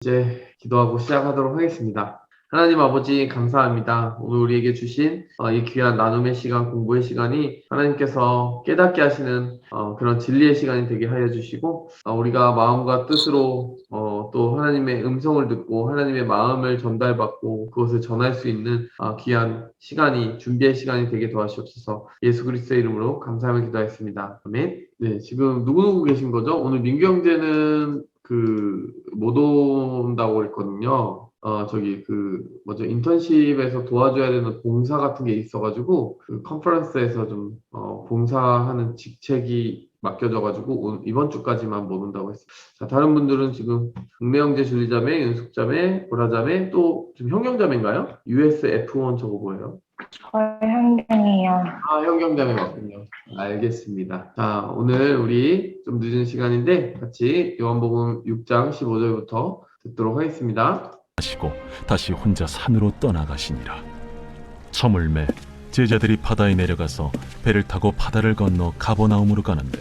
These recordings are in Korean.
이제 기도하고 시작하도록 하겠습니다. 하나님 아버지 감사합니다. 오늘 우리에게 주신 이 귀한 나눔의 시간, 공부의 시간이 하나님께서 깨닫게 하시는 그런 진리의 시간이 되게 하여 주시고 우리가 마음과 뜻으로 또 하나님의 음성을 듣고 하나님의 마음을 전달받고 그것을 전할 수 있는 귀한 시간이 준비의 시간이 되게 도와주옵소서. 예수 그리스도의 이름으로 감사하며 기도하였습니다. 아멘. 네, 지금 누구누구 계신 거죠? 오늘 민규 형제는 못 온다고 했거든요. 인턴십에서 도와줘야 되는 봉사 같은 게 있어가지고, 컨퍼런스에서 좀, 봉사하는 직책이 맡겨져가지고, 이번 주까지만 못 온다고 했어요. 자, 다른 분들은 지금, 은매 형제, 줄리자매, 윤숙자매, 보라자매, 또, 지금 형경자매인가요? USF1 저거 뭐예요? 현경이요. 형경자매 맞군요. 알겠습니다. 자, 오늘 우리 좀 늦은 시간인데 같이 요한복음 6장 15절부터 듣도록 하겠습니다. 하시고 다시 혼자 산으로 떠나가시니라. 저물매 제자들이 바다에 내려가서 배를 타고 바다를 건너 가버나움으로 가는데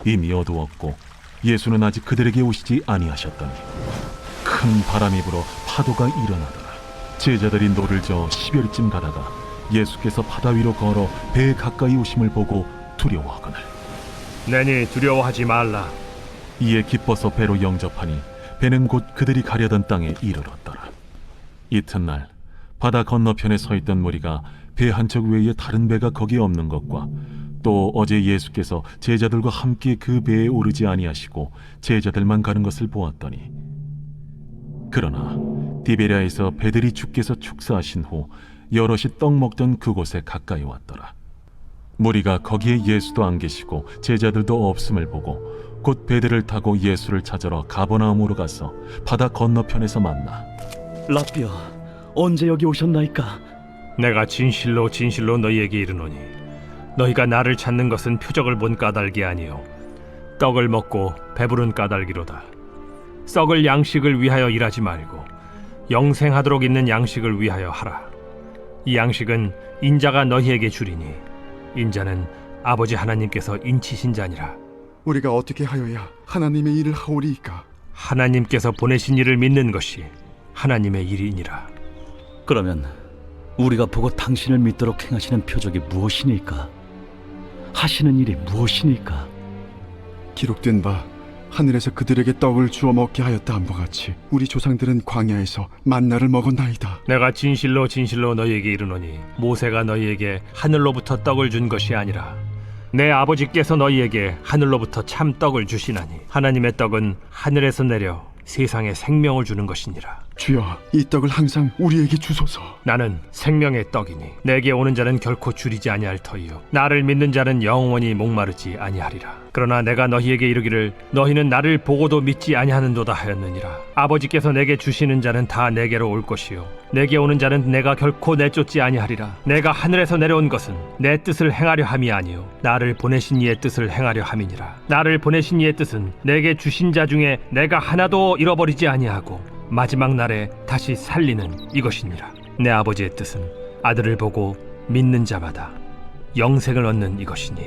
이미 어두웠고 예수는 아직 그들에게 오시지 아니하셨더니 큰 바람이 불어 파도가 일어나더라. 제자들이 노를 저어 10여리쯤 가다가 예수께서 바다 위로 걸어 배에 가까이 오심을 보고 두려워하거늘 내니 두려워하지 말라. 이에 기뻐서 배로 영접하니 배는 곧 그들이 가려던 땅에 이르렀더라. 이튿날 바다 건너편에 서 있던 무리가 배 한 척 외에 다른 배가 거기에 없는 것과 또 어제 예수께서 제자들과 함께 그 배에 오르지 아니하시고 제자들만 가는 것을 보았더니 그러나 디베랴에서 배들이 주께서 축사하신 후 여럿이 떡 먹던 그곳에 가까이 왔더라. 무리가 거기에 예수도 안 계시고 제자들도 없음을 보고 곧 배들을 타고 예수를 찾으러 가버나움으로 가서 바다 건너편에서 만나 라삐야, 언제 여기 오셨나이까? 내가 진실로 진실로 너희에게 이르노니 너희가 나를 찾는 것은 표적을 본 까닭이 아니요 떡을 먹고 배부른 까닭이로다. 썩을 양식을 위하여 일하지 말고 영생하도록 있는 양식을 위하여 하라. 이 양식은 인자가 너희에게 주리니 인자는 아버지 하나님께서 인치신 자니라. 우리가 어떻게 하여야 하나님의 일을 하오리이까? 하나님께서 보내신 이를 믿는 것이 하나님의 일이니라. 그러면 우리가 보고 당신을 믿도록 행하시는 표적이 무엇이니까? 하시는 일이 무엇이니까? 기록된 바 하늘에서 그들에게 떡을 주어 먹게 하였다 함과 같이 우리 조상들은 광야에서 만나를 먹었나이다. 내가 진실로 진실로 너희에게 이르노니 모세가 너희에게 하늘로부터 떡을 준 것이 아니라 내 아버지께서 너희에게 하늘로부터 참 떡을 주시나니 하나님의 떡은 하늘에서 내려 세상에 생명을 주는 것이니라. 주여, 이 떡을 항상 우리에게 주소서. 나는 생명의 떡이니 내게 오는 자는 결코 줄이지 아니할 터이요 나를 믿는 자는 영원히 목마르지 아니하리라. 그러나 내가 너희에게 이르기를 너희는 나를 보고도 믿지 아니하는도다 하였느니라. 아버지께서 내게 주시는 자는 다 내게로 올 것이요 내게 오는 자는 내가 결코 내쫓지 아니하리라. 내가 하늘에서 내려온 것은 내 뜻을 행하려 함이 아니요 나를 보내신 이의 뜻을 행하려 함이니라. 나를 보내신 이의 뜻은 내게 주신 자 중에 내가 하나도 잃어버리지 아니하고 마지막 날에 다시 살리는 이것이니라. 내 아버지의 뜻은 아들을 보고 믿는 자마다 영생을 얻는 이것이니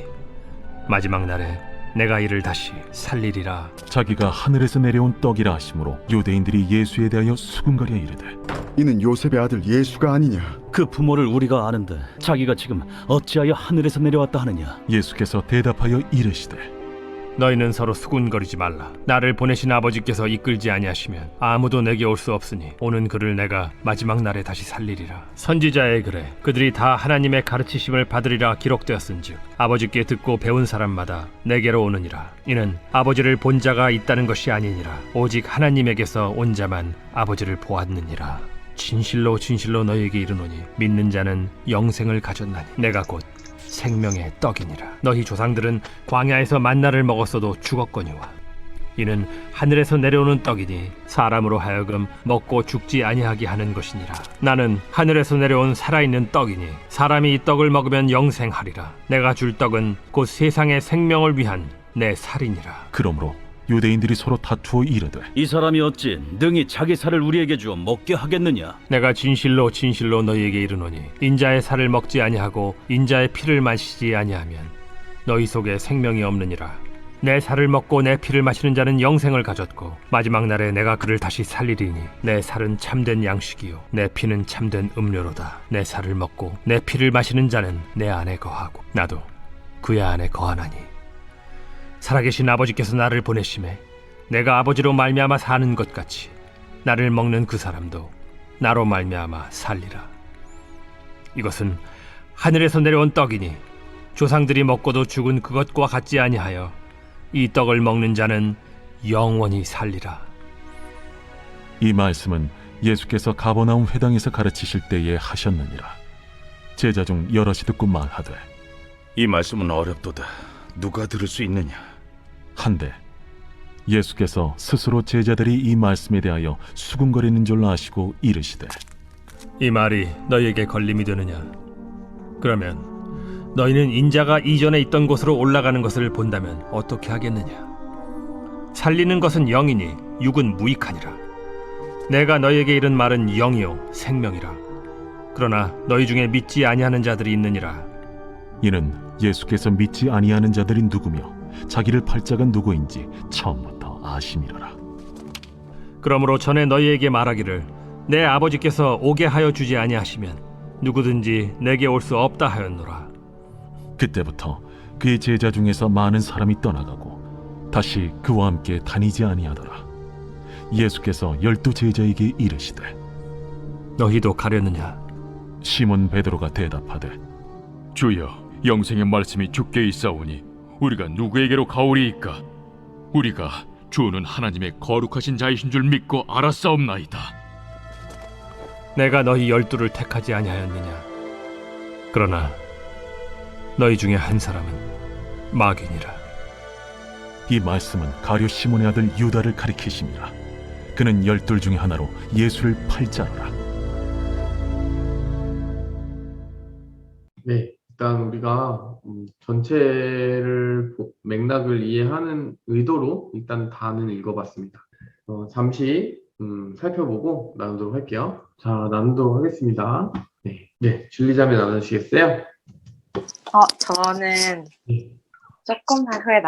마지막 날에 내가 이를 다시 살리리라. 자기가 하늘에서 내려온 떡이라 하심으로 유대인들이 예수에 대하여 수군거려 이르되 이는 요셉의 아들 예수가 아니냐? 그 부모를 우리가 아는데 자기가 지금 어찌하여 하늘에서 내려왔다 하느냐? 예수께서 대답하여 이르시되 너희는 서로 수군거리지 말라. 나를 보내신 아버지께서 이끌지 아니하시면 아무도 내게 올 수 없으니 오는 그를 내가 마지막 날에 다시 살리리라. 선지자의 글에 그들이 다 하나님의 가르치심을 받으리라 기록되었은즉 아버지께 듣고 배운 사람마다 내게로 오느니라. 이는 아버지를 본 자가 있다는 것이 아니니라 오직 하나님에게서 온 자만 아버지를 보았느니라. 진실로 진실로 너희에게 이르노니 믿는 자는 영생을 가졌나니 내가 곧 생명의 떡이니라. 너희 조상들은 광야에서 만나를 먹었어도 죽었거니와 이는 하늘에서 내려오는 떡이니 사람으로 하여금 먹고 죽지 아니하게 하는 것이니라. 나는 하늘에서 내려온 살아있는 떡이니 사람이 이 떡을 먹으면 영생하리라. 내가 줄 떡은 곧 세상의 생명을 위한 내 살이니라. 그러므로 유대인들이 서로 다투어 이르되 이 사람이 어찌 능히 자기 살을 우리에게 주어 먹게 하겠느냐? 내가 진실로 진실로 너희에게 이르노니 인자의 살을 먹지 아니하고 인자의 피를 마시지 아니하면 너희 속에 생명이 없느니라. 내 살을 먹고 내 피를 마시는 자는 영생을 가졌고 마지막 날에 내가 그를 다시 살리리니 내 살은 참된 양식이요 내 피는 참된 음료로다. 내 살을 먹고 내 피를 마시는 자는 내 안에 거하고 나도 그의 안에 거하나니 살아계신 아버지께서 나를 보내심에 내가 아버지로 말미암아 사는 것 같이 나를 먹는 그 사람도 나로 말미암아 살리라. 이것은 하늘에서 내려온 떡이니 조상들이 먹고도 죽은 그것과 같지 아니하여 이 떡을 먹는 자는 영원히 살리라. 이 말씀은 예수께서 가버나움 회당에서 가르치실 때에 하셨느니라. 제자 중 여럿이 듣고 말하되 이 말씀은 어렵도다. 누가 들을 수 있느냐? 한데 예수께서 스스로 제자들이 이 말씀에 대하여 수군거리는 줄 아시고 이르시되 이 말이 너희에게 걸림이 되느냐? 그러면 너희는 인자가 이전에 있던 곳으로 올라가는 것을 본다면 어떻게 하겠느냐? 살리는 것은 영이니 육은 무익하니라. 내가 너희에게 이른 말은 영이요 생명이라. 그러나 너희 중에 믿지 아니하는 자들이 있느니라. 이는 예수께서 믿지 아니하는 자들이 누구며 자기를 팔 자가 누구인지 처음부터 아심이로라. 그러므로 전에 너희에게 말하기를 내 아버지께서 오게 하여 주지 아니하시면 누구든지 내게 올 수 없다 하였노라. 그때부터 그의 제자 중에서 많은 사람이 떠나가고 다시 그와 함께 다니지 아니하더라. 예수께서 12 제자에게 이르시되 너희도 가려느냐? 시몬 베드로가 대답하되 주여, 영생의 말씀이 주께 있사오니 우리가 누구에게로 가오리이까? 우리가 주는 하나님의 거룩하신 자이신 줄 믿고 알았사옵나이다. 내가 너희 12를 택하지 아니하였느냐? 그러나 너희 중에 한 사람은 마귀니라. 이 말씀은 가룟 시몬의 아들 유다를 가리키심이라. 그는 12 중에 하나로 예수를 팔 자로라. 네, 일단 우리가 전체를 맥락을 이해하는 의도로 일단 다는 읽어봤습니다. 잠시 살펴보고 나누도록 할게요. 자, 나누도록 하겠습니다. 네, 줄리자매 나누시겠어요? 저는 네, 조금만 후에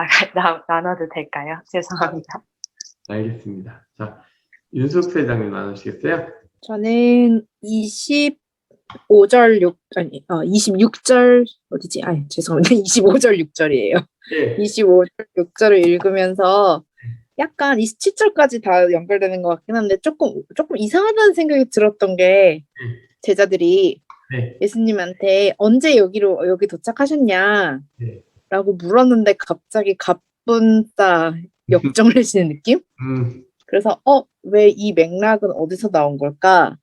나눠도 될까요? 죄송합니다. 알겠습니다. 자, 윤숙 세장님 나누시겠어요? 저는 26절 죄송합니다. 25절 6절이에요. 네, 25절 6절을 읽으면서 약간 27절까지 다 연결되는 것 같긴 한데 조금 이상하다는 생각이 들었던 게 제자들이 네, 예수님한테 언제 여기 도착하셨냐? 네. 라고 물었는데 갑자기 갑분싸 역정을 내시는 느낌? 그래서 왜 이 맥락은 어디서 나온 걸까?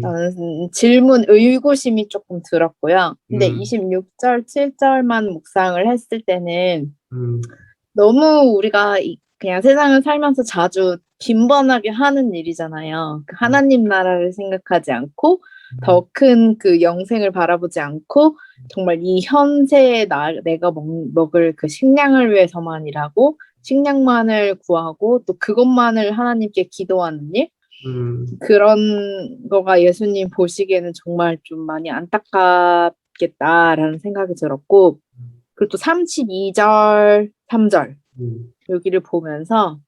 라는 질문, 의구심이 조금 들었고요. 근데 26절, 7절만 묵상을 했을 때는 너무 우리가 그냥 세상을 살면서 자주 빈번하게 하는 일이잖아요. 그 하나님 나라를 생각하지 않고 더 큰 그 영생을 바라보지 않고 정말 이 현세에 내가 먹을 그 식량을 위해서만 일하고 식량만을 구하고 또 그것만을 하나님께 기도하는 일, 그런 거가 예수님 보시기에는 정말 좀 많이 안타깝겠다라는 생각이 들었고, 그리고 또 32절, 3절 여기를 보면서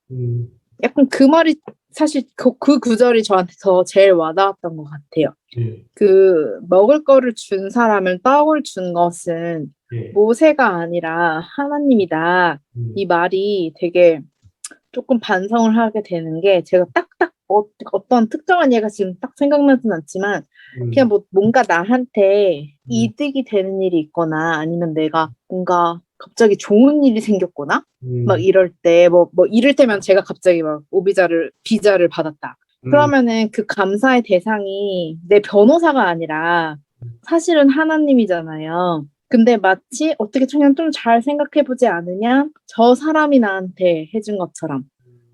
약간 그 말이 사실 그 구절이 저한테 더 제일 와닿았던 것 같아요. 그 먹을 거를 준 사람을 떡을 준 것은 모세가 아니라 하나님이다. 이 말이 되게 조금 반성을 하게 되는 게, 제가 딱딱 어떤 특정한 예가 지금 딱 생각나진 않지만 그냥 뭔가 나한테 이득이 되는 일이 있거나 아니면 내가 뭔가 갑자기 좋은 일이 생겼거나 막 이럴 때 뭐 이를테면 제가 갑자기 막 비자를 받았다. 그러면은 그 감사의 대상이 내 변호사가 아니라 사실은 하나님이잖아요. 근데 마치 어떻게 그냥 좀 잘 생각해보지 않으냐, 저 사람이 나한테 해준 것처럼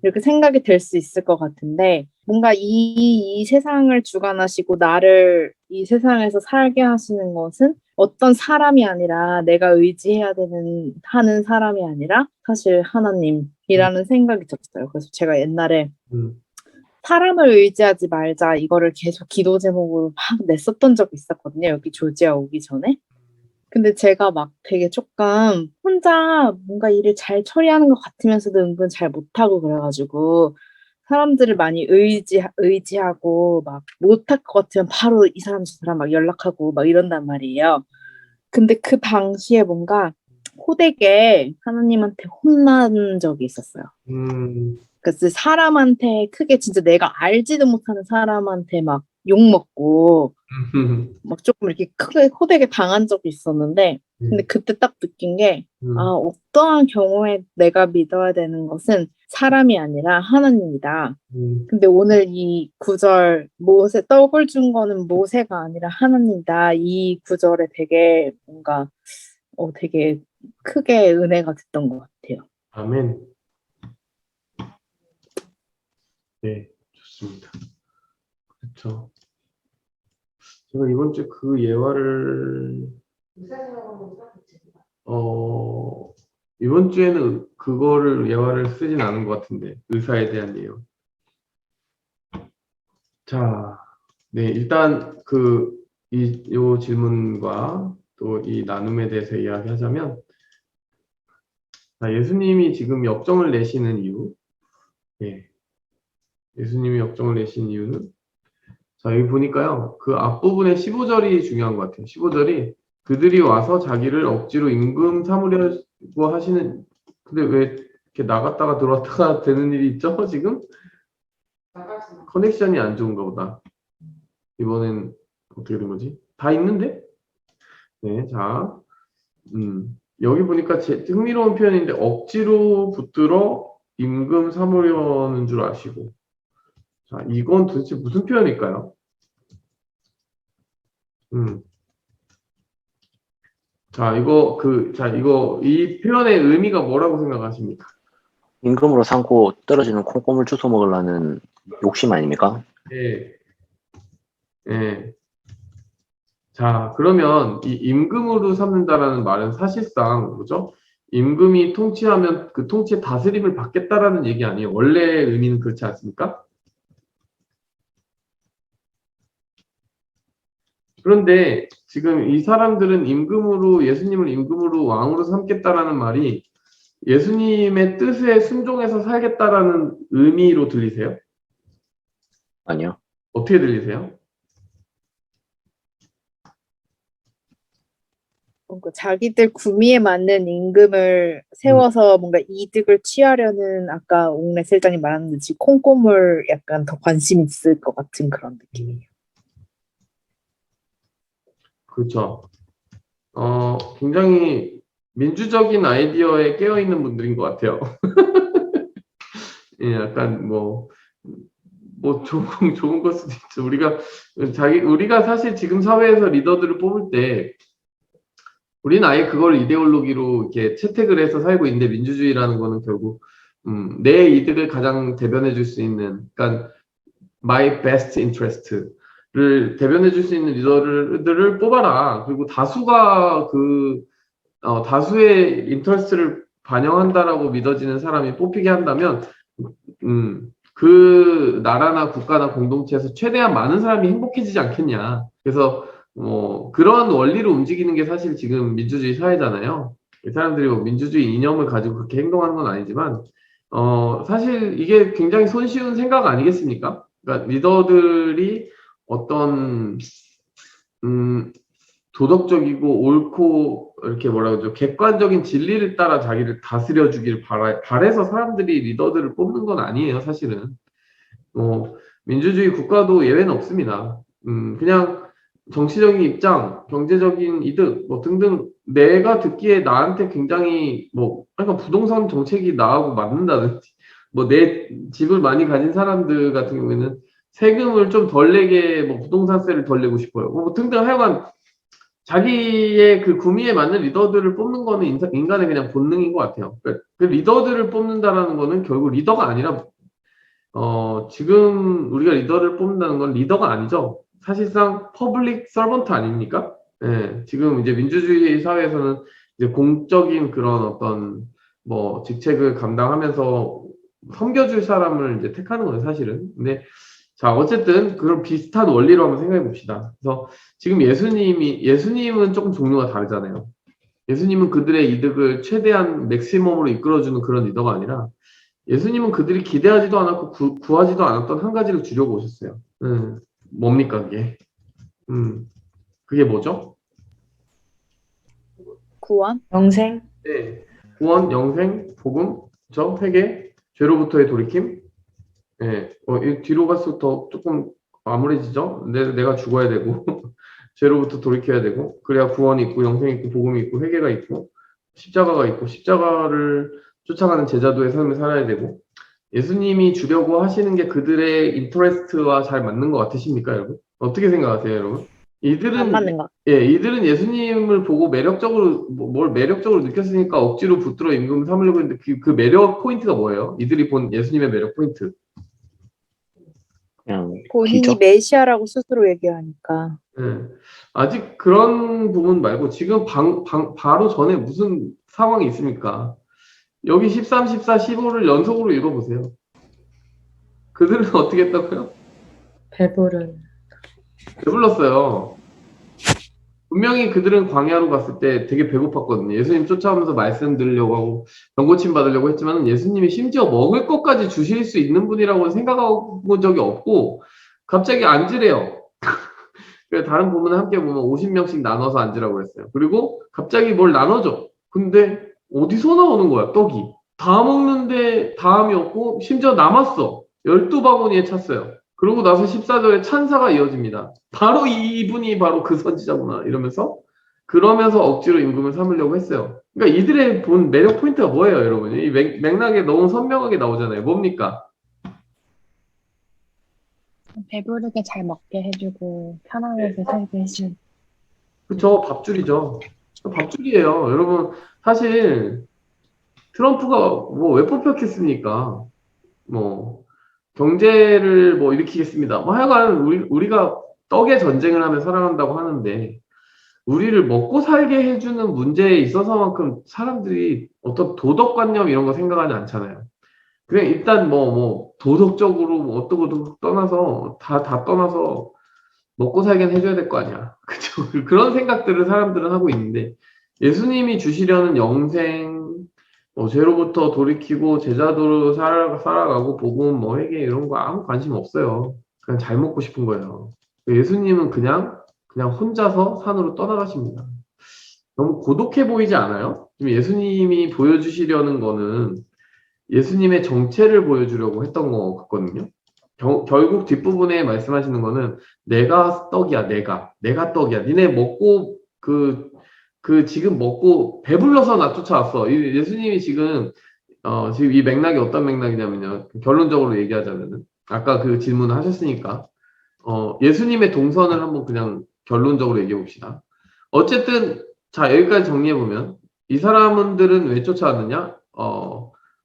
이렇게 생각이 될 수 있을 것 같은데, 뭔가 이 세상을 주관하시고 나를 이 세상에서 살게 하시는 것은 어떤 사람이 아니라, 내가 의지해야 하는 사람이 아니라 사실 하나님이라는 생각이 들었어요. 그래서 제가 옛날에 사람을 의지하지 말자 이거를 계속 기도 제목으로 막 냈었던 적이 있었거든요. 여기 조지아 오기 전에. 근데 제가 막 되게 조금 혼자 뭔가 일을 잘 처리하는 것 같으면서도 은근 잘 못하고 그래가지고 사람들을 많이 의지하고 막 못할 것 같으면 바로 이 사람 저 사람 막 연락하고 막 이런단 말이에요. 근데 그 당시에 뭔가 호되게 하나님한테 혼난 적이 있었어요. 그래서 사람한테 크게 진짜 내가 알지도 못하는 사람한테 막 욕먹고 막 조금 이렇게 크게 호되게 당한 적이 있었는데 근데 그때 딱 느낀 게 어떠한 경우에 내가 믿어야 되는 것은 사람이 아니라 하나님이다. 근데 오늘 이 구절 모세 떡을 준 거는 모세가 아니라 하나님이다. 이 구절에 되게 뭔가 되게 크게 은혜가 됐던 것 같아요. 아멘. 네, 좋습니다. 그렇죠. 제가 이번 주에 그 예화를 이번 주에는 그거를 예화를 쓰진 않은 것 같은데 의사에 대한 예요. 자, 네, 일단 요 질문과 또 이 나눔에 대해서 이야기하자면, 예수님이 지금 역정을 내시는 이유, 예수님이 역정을 내신 이유는, 자, 여기 보니까요, 그 앞부분에 15절이 중요한 것 같아요. 15절이 그들이 와서 자기를 억지로 임금 삼으려고 하시는, 근데 왜 이렇게 나갔다가 들어왔다가 되는 일이 있죠, 지금? 커넥션이 안 좋은가 보다. 이번엔 어떻게 된 거지? 다 있는데? 네, 자, 여기 보니까 흥미로운 표현인데 억지로 붙들어 임금 삼으려는 줄 아시고, 자, 이건 도대체 무슨 표현일까요? 자, 이 표현의 의미가 뭐라고 생각하십니까? 임금으로 삼고 떨어지는 콩고물 주워 먹으려는 욕심 아닙니까? 예. 예. 자, 그러면 이 임금으로 삼는다라는 말은 사실상 뭐죠? 임금이 통치하면 그 통치의 다스림을 받겠다라는 얘기 아니에요. 원래 의미는 그렇지 않습니까? 그런데 지금 이 사람들은 예수님을 임금으로 왕으로 삼겠다라는 말이 예수님의 뜻에 순종해서 살겠다라는 의미로 들리세요? 아니요. 어떻게 들리세요? 뭔가 자기들 구미에 맞는 임금을 세워서 뭔가 이득을 취하려는 아까 옥래 실장님 말하는 듯이 콩고물 약간 더 관심 있을 것 같은 그런 느낌이에요. 그렇죠. 굉장히 민주적인 아이디어에 깨어있는 분들인 것 같아요. 예, 약간 좋은 걸 수도 있죠. 우리가 사실 지금 사회에서 리더들을 뽑을 때, 우리는 아예 그걸 이데올로기로 이렇게 채택을 해서 살고 있는데, 민주주의라는 거는 결국, 내 이득을 가장 대변해 줄 수 있는, 그러니까, my best interest를 대변해 줄 수 있는 리더들을 뽑아라. 그리고 다수가 다수의 인터레스트를 반영한다라고 믿어지는 사람이 뽑히게 한다면, 그 나라나 국가나 공동체에서 최대한 많은 사람이 행복해지지 않겠냐. 그래서 그런 원리로 움직이는 게 사실 지금 민주주의 사회잖아요. 이 사람들이 민주주의 이념을 가지고 그렇게 행동하는 건 아니지만 사실 이게 굉장히 손쉬운 생각 아니겠습니까? 그러니까 리더들이 어떤 도덕적이고 옳고 이렇게 객관적인 진리를 따라 자기를 다스려 주길 바래서 사람들이 리더들을 뽑는 건 아니에요, 사실은. 민주주의 국가도 예외는 없습니다. 그냥 정치적인 입장, 경제적인 이득 등등 내가 듣기에 나한테 굉장히 약간 부동산 정책이 나하고 맞는다든지 내 집을 많이 가진 사람들 같은 경우에는 세금을 좀 덜 내게 부동산세를 덜 내고 싶어요. 등등 하여간 자기의 그 구미에 맞는 리더들을 뽑는 거는 인간의 그냥 본능인 것 같아요. 그 리더들을 뽑는다라는 거는 결국 리더가 아니라 지금 우리가 리더를 뽑는다는 건 리더가 아니죠. 사실상 퍼블릭 서번트 아닙니까? 예, 지금 이제 민주주의 사회에서는 이제 공적인 그런 어떤 직책을 감당하면서 섬겨줄 사람을 이제 택하는 거예요, 사실은. 근데 자, 어쨌든 그런 비슷한 원리로 한번 생각해 봅시다. 그래서 지금 예수님은 조금 종류가 다르잖아요. 예수님은 그들의 이득을 최대한 맥시멈으로 이끌어주는 그런 리더가 아니라 예수님은 그들이 기대하지도 않았고 구하지도 않았던 한 가지를 주려고 오셨어요. 뭡니까 그게? 그게 뭐죠? 구원? 영생? 네. 구원, 영생, 복음, 회개, 죄로부터의 돌이킴. 네. 이 뒤로 갈수록 더 조금 암울해지죠? 내가 죽어야 되고 죄로부터 돌이켜야 되고 그래야 구원이 있고 영생이 있고 복음이 있고 회개가 있고 십자가가 있고 십자가를 쫓아가는 제자도의 삶을 살아야 되고 예수님이 주려고 하시는 게 그들의 인터레스트와 잘 맞는 것 같으십니까, 여러분? 어떻게 생각하세요, 여러분? 안 맞는 거. 이들은 예수님을 보고 매력적으로 뭘 매력적으로 느꼈으니까 억지로 붙들어 임금을 삼으려고 했는데 그 매력 포인트가 뭐예요? 이들이 본 예수님의 매력 포인트. 그냥 본인이 기적? 메시아라고 스스로 얘기하니까. 아직 그런 부분 말고 지금 바로 전에 무슨 상황이 있습니까? 여기 13, 14, 15를 연속으로 읽어보세요. 그들은 어떻게 했다고요? 배불렀어요. 분명히 그들은 광야로 갔을 때 되게 배고팠거든요. 예수님 쫓아오면서 말씀 들으려고 하고 병고침 받으려고 했지만 예수님이 심지어 먹을 것까지 주실 수 있는 분이라고 생각해본 적이 없고 갑자기 앉으래요. 그래서 다른 부분을 함께 보면 50명씩 나눠서 앉으라고 했어요. 그리고 갑자기 뭘 나눠줘. 근데 어디서 나오는 거야, 떡이. 다 먹는데 다음이 없고 심지어 남았어. 12바구니에 찼어요. 그러고 나서 14절에 찬사가 이어집니다. 바로 이분이 바로 그 선지자구나 이러면서 그러면서 억지로 임금을 삼으려고 했어요. 그러니까 이들의 본 매력 포인트가 뭐예요, 여러분? 이 맥락에 너무 선명하게 나오잖아요. 뭡니까? 배부르게 잘 먹게 해주고 편안하게 살게 해준. 그쵸, 밥줄이죠. 밥줄이에요. 여러분, 사실 트럼프가 뭐 왜 뽑혔겠습니까? 뭐 경제를 뭐 일으키겠습니다. 뭐 하여간 우리가 떡의 전쟁을 하며 살아간다고 하는데 우리를 먹고 살게 해주는 문제에 있어서만큼 사람들이 어떤 도덕관념 이런 거 생각하지 않잖아요. 그냥 일단 뭐 도덕적으로 뭐 어떠고 떠나서 다 떠나서 먹고 살긴 해줘야 될 거 아니야. 그쵸? 그런 생각들을 사람들은 하고 있는데 예수님이 주시려는 영생, 죄로부터 돌이키고 제자도로 살아가고 복음, 회개 이런 거 아무 관심 없어요. 그냥 잘 먹고 싶은 거예요. 예수님은 그냥 혼자서 산으로 떠나가십니다. 너무 고독해 보이지 않아요? 지금 예수님이 보여주시려는 거는 예수님의 정체를 보여주려고 했던 거 같거든요. 결국 뒷부분에 말씀하시는 거는 내가 떡이야, 내가 떡이야. 니네 먹고 지금 먹고 배불러서 나 쫓아왔어. 예수님이 지금 이 맥락이 어떤 맥락이냐면요. 결론적으로 얘기하자면은 아까 그 질문을 하셨으니까 예수님의 동선을 한번 그냥 결론적으로 얘기해 봅시다. 어쨌든 자 여기까지 정리해 보면 이 사람들은 왜 쫓아왔느냐?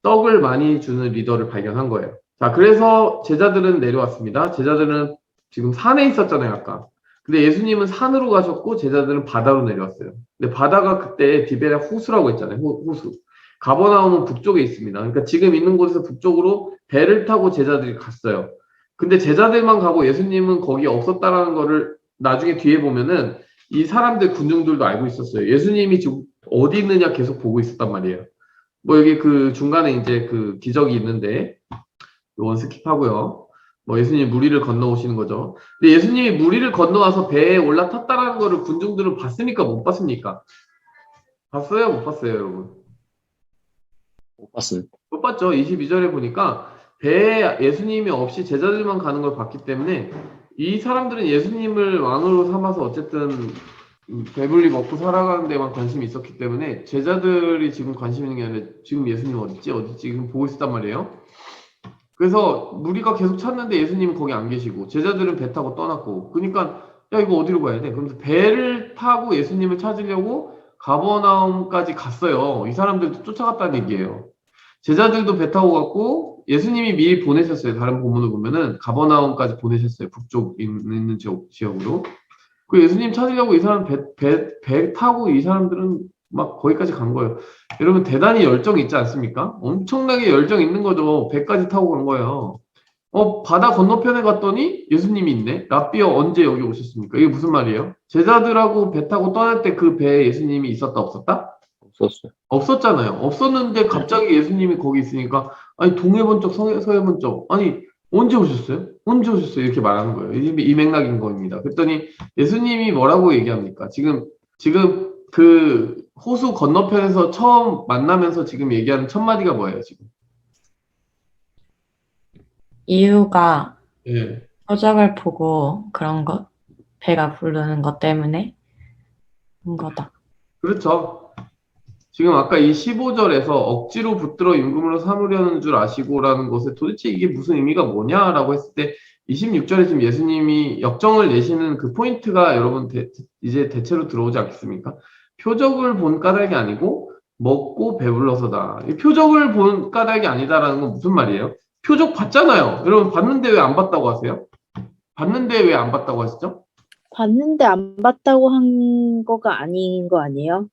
떡을 많이 주는 리더를 발견한 거예요. 자 그래서 제자들은 내려왔습니다. 제자들은 지금 산에 있었잖아요, 아까. 근데 예수님은 산으로 가셨고 제자들은 바다로 내려왔어요. 근데 바다가 그때 디베랴 호수라고 했잖아요. 호수. 가버나움은 북쪽에 있습니다. 그러니까 지금 있는 곳에서 북쪽으로 배를 타고 제자들이 갔어요. 근데 제자들만 가고 예수님은 거기 없었다라는 거를 나중에 뒤에 보면은 이 사람들 군중들도 알고 있었어요. 예수님이 지금 어디 있느냐 계속 보고 있었단 말이에요. 뭐 여기 그 중간에 이제 그 기적이 있는데 이건 스킵하고요. 뭐 예수님이 무리를 건너오시는 거죠. 근데 예수님이 무리를 건너와서 배에 올라탔다라는 거를 군중들은 봤습니까? 못 봤습니까? 봤어요? 못 봤어요, 여러분? 못 봤습니다. 못 봤죠. 22절에 보니까 배에 예수님이 없이 제자들만 가는 걸 봤기 때문에 이 사람들은 예수님을 왕으로 삼아서 어쨌든 배불리 먹고 살아가는 데만 관심이 있었기 때문에 제자들이 지금 관심 있는 게 아니라 지금 예수님 어딨지 지금 보고 있었단 말이에요. 그래서 무리가 계속 찾는데 예수님은 거기 안 계시고 제자들은 배 타고 떠났고 그러니까 야 이거 어디로 가야 돼? 그러면서 배를 타고 예수님을 찾으려고 가버나움까지 갔어요. 이 사람들도 쫓아갔다는 얘기예요. 제자들도 배 타고 갔고 예수님이 미리 보내셨어요. 다른 본문을 보면은 가버나움까지 보내셨어요. 북쪽 있는 지역으로. 그 예수님 찾으려고 이 사람 배 타고 이 사람들은 막 거기까지 간 거예요. 여러분 대단히 열정이 있지 않습니까? 엄청나게 열정 있는 거죠. 배까지 타고 간 거예요. 바다 건너편에 갔더니 예수님이 있네? 랍비어 언제 여기 오셨습니까? 이게 무슨 말이에요? 제자들하고 배 타고 떠날 때 그 배에 예수님이 있었다, 없었다? 없었어요. 없었잖아요. 없었는데 갑자기 예수님이 거기 있으니까, 아니, 동해번쩍, 서해번쩍, 아니, 언제 오셨어요? 언제 오셨어요? 이렇게 말하는 거예요. 이 맥락인 겁니다. 그랬더니 예수님이 뭐라고 얘기합니까? 지금 그 호수 건너편에서 처음 만나면서 지금 얘기하는 첫 마디가 뭐예요, 지금? 이유가 예. 표적을 보고 그런 것, 배가 부르는 것 때문에 온 거다. 그렇죠. 지금 아까 이 15절에서 억지로 붙들어 임금으로 삼으려는 줄 아시고라는 것에 도대체 이게 무슨 의미가 뭐냐라고 했을 때 26절에 지금 예수님이 역정을 내시는 그 포인트가 여러분 이제 대체로 들어오지 않겠습니까? 표적을 본 까닭이 아니고 먹고 배불러서다. 이 표적을 본 까닭이 아니다라는 건 무슨 말이에요? 표적 봤잖아요. 여러분 봤는데 왜 안 봤다고 하세요? 봤는데 왜 안 봤다고 하시죠? 봤는데 안 봤다고 한 거가 아닌 거 아니에요?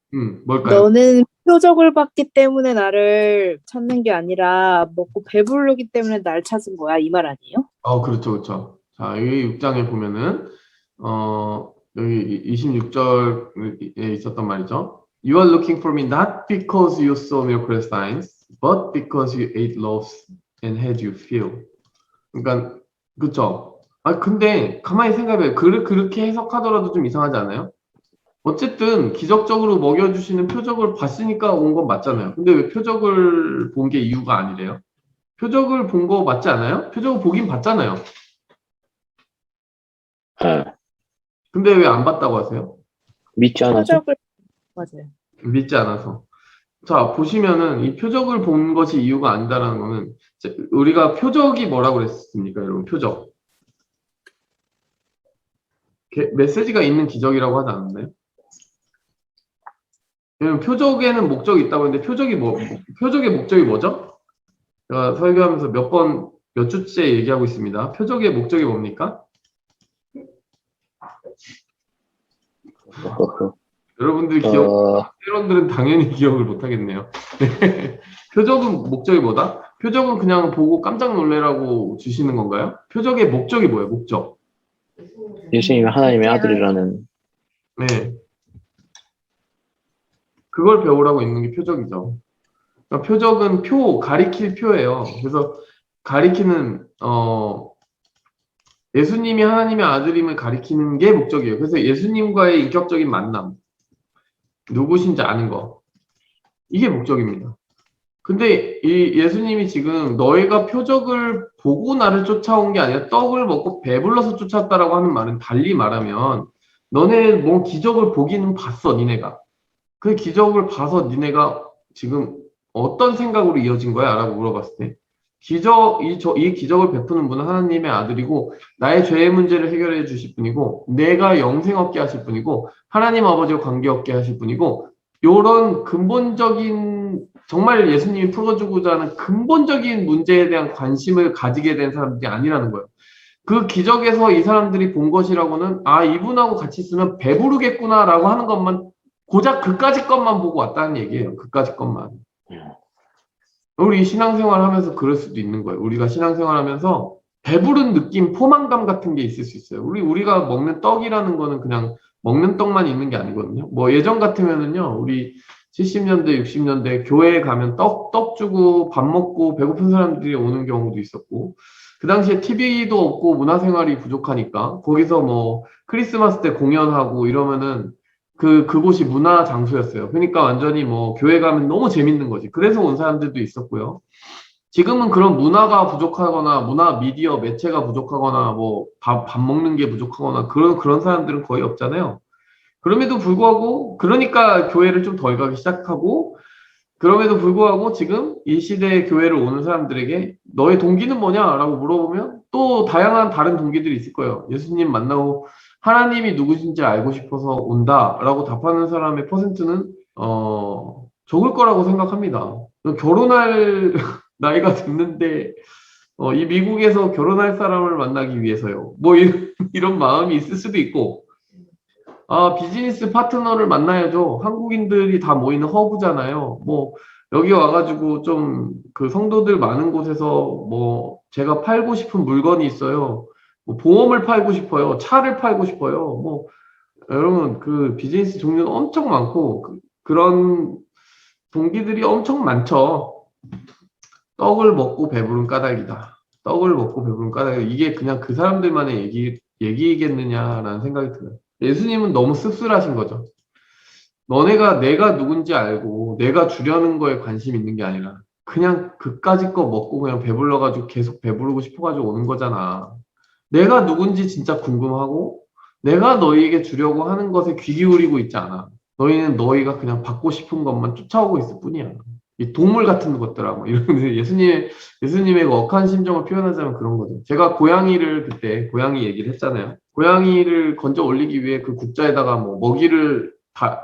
뭘까요? 너는 표적을 봤기 때문에 나를 찾는 게 아니라 먹고 배부르기 때문에 날 찾은 거야. 이 말 아니에요? 그렇죠, 그렇죠. 자, 여기 6장에 보면은, 여기 26절에 있었던 말이죠. You are looking for me not because you saw miracle signs, but because you ate loaves and had you filled. 그러니까, 그쵸. 근데 가만히 생각해봐요. 그렇게 해석하더라도 좀 이상하지 않아요? 어쨌든 기적적으로 먹여주시는 표적을 봤으니까 온 건 맞잖아요. 근데 왜 표적을 본 게 이유가 아니래요? 표적을 본 거 맞지 않아요? 표적을 보긴 봤잖아요. 예. 근데 왜 안 봤다고 하세요? 믿지 않아서. 맞아요. 믿지 않아서. 자, 보시면은 이 표적을 본 것이 이유가 아니다라는 거는 우리가 표적이 뭐라고 그랬습니까, 여러분? 표적. 메시지가 있는 기적이라고 하지 않았나요? 여러분, 표적에는 목적이 있다고 했는데 표적의 목적이 뭐죠? 제가 설교하면서 몇 주째 얘기하고 있습니다. 표적의 목적이 뭡니까? 여러분들 회원들은 당연히 기억을 못 하겠네요. 표적은 목적이 뭐다? 표적은 그냥 보고 깜짝 놀래라고 주시는 건가요? 표적의 목적이 뭐예요? 목적. 예수님이 하나님의 아들이라는. 네. 그걸 배우라고 있는 게 표적이죠. 그러니까 표적은 가리킬 표예요. 그래서 가리키는, 예수님이 하나님의 아들임을 가리키는 게 목적이에요. 그래서 예수님과의 인격적인 만남, 누구신지 아는 거, 이게 목적입니다. 근데 이 예수님이 지금 너희가 표적을 보고 나를 쫓아온 게 아니라 떡을 먹고 배불러서 쫓았다라고 하는 말은 달리 말하면 너네 뭐 기적을 보기는 봤어, 니네가. 그 기적을 봐서 니네가 지금 어떤 생각으로 이어진 거야? 라고 물어봤을 때 이 기적을 베푸는 분은 하나님의 아들이고 나의 죄의 문제를 해결해 주실 분이고 내가 영생 얻게 하실 분이고 하나님 아버지와 관계 얻게 하실 분이고 요런 근본적인 정말 예수님이 풀어주고자 하는 근본적인 문제에 대한 관심을 가지게 된 사람들이 아니라는 거예요. 그 기적에서 이 사람들이 본 것이라고는 이분하고 같이 있으면 배부르겠구나 라고 하는 것만 고작 그까짓 것만 보고 왔다는 얘기예요. 그까짓 것만. 우리 신앙생활 하면서 그럴 수도 있는 거예요. 우리가 신앙생활 하면서 배부른 느낌, 포만감 같은 게 있을 수 있어요. 우리가 먹는 떡이라는 거는 그냥 먹는 떡만 있는 게 아니거든요. 뭐 예전 같으면은요, 우리 70년대, 60년대 교회에 가면 떡 주고 밥 먹고 배고픈 사람들이 오는 경우도 있었고, 그 당시에 TV도 없고 문화생활이 부족하니까 거기서 뭐 크리스마스 때 공연하고 이러면은 그곳이 문화 장소였어요. 그러니까 완전히 뭐 교회 가면 너무 재밌는 거지. 그래서 온 사람들도 있었고요. 지금은 그런 문화가 부족하거나 문화 미디어 매체가 부족하거나 뭐 밥 먹는 게 부족하거나 그런 사람들은 거의 없잖아요. 그럼에도 불구하고 그러니까 교회를 좀 덜 가기 시작하고 그럼에도 불구하고 지금 이 시대에 교회를 오는 사람들에게 너의 동기는 뭐냐라고 물어보면 또 다양한 다른 동기들이 있을 거예요. 예수님 만나고 하나님이 누구신지 알고 싶어서 온다라고 답하는 사람의 퍼센트는 적을 거라고 생각합니다. 결혼할 나이가 됐는데 이 미국에서 결혼할 사람을 만나기 위해서요. 뭐 이런 마음이 있을 수도 있고 비즈니스 파트너를 만나야죠. 한국인들이 다 모이는 허브잖아요. 뭐 여기 와가지고 좀 그 성도들 많은 곳에서 뭐 제가 팔고 싶은 물건이 있어요. 뭐 보험을 팔고 싶어요. 차를 팔고 싶어요. 뭐 여러분 그 비즈니스 종류는 엄청 많고 그런 동기들이 엄청 많죠. 떡을 먹고 배부른 까닭이다. 떡을 먹고 배부른 까닭이다. 이게 그냥 그 사람들만의 얘기겠느냐라는 생각이 들어요. 예수님은 너무 씁쓸하신 거죠. 너네가 내가 누군지 알고 내가 주려는 거에 관심 있는 게 아니라 그냥 그까짓 거 먹고 그냥 배불러가지고 계속 배부르고 싶어가지고 오는 거잖아. 내가 누군지 진짜 궁금하고 내가 너희에게 주려고 하는 것에 귀 기울이고 있지 않아. 너희는 너희가 그냥 받고 싶은 것만 쫓아오고 있을 뿐이야. 이 동물 같은 것들하고 이런 예수님의 그 억한 심정을 표현하자면 그런 거죠. 제가 고양이를 그때 고양이 얘기를 했잖아요. 고양이를 건져 올리기 위해 그 국자에다가 뭐 먹이를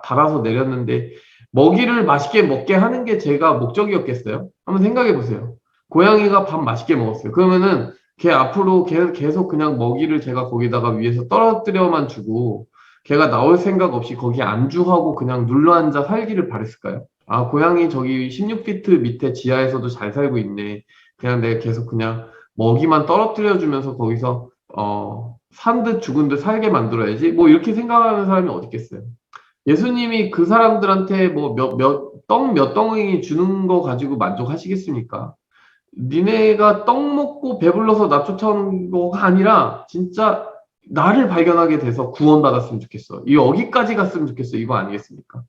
달아서 내렸는데 먹이를 맛있게 먹게 하는 게 제가 목적이었겠어요? 한번 생각해 보세요. 고양이가 밥 맛있게 먹었어요. 그러면은 걔 앞으로 계속 그냥 먹이를 제가 거기다가 위에서 떨어뜨려만 주고 걔가 나올 생각 없이 거기에 안주하고 그냥 눌러앉아 살기를 바랬을까요? 아, 고양이 저기 16피트 밑에 지하에서도 잘 살고 있네. 그냥 내가 계속 그냥 먹이만 떨어뜨려 주면서 거기서 산 듯 죽은 듯 살게 만들어야지. 뭐 이렇게 생각하는 사람이 어디 있겠어요? 예수님이 그 사람들한테 뭐 몇 덩이 주는 거 가지고 만족하시겠습니까? 니네가 떡 먹고 배불러서 나 쫓아오는 거가 아니라 진짜 나를 발견하게 돼서 구원받았으면 좋겠어. 여기까지 갔으면 좋겠어. 이거 아니겠습니까?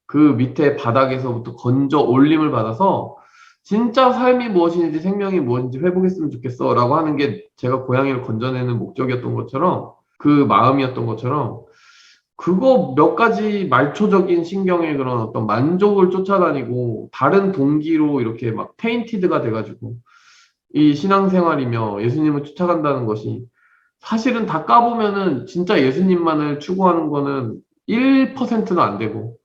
그 밑에 바닥에서부터 건져 올림을 받아서 진짜 삶이 무엇인지 생명이 무엇인지 회복했으면 좋겠어 라고 하는 게 제가 고양이를 건져내는 목적이었던 것처럼 그 마음이었던 것처럼 그거 몇 가지 말초적인 신경의 그런 어떤 만족을 쫓아다니고 다른 동기로 이렇게 막 페인티드가 돼가지고 이 신앙생활이며 예수님을 쫓아간다는 것이 사실은 다 까보면은 진짜 예수님만을 추구하는 거는 1%도 안 되고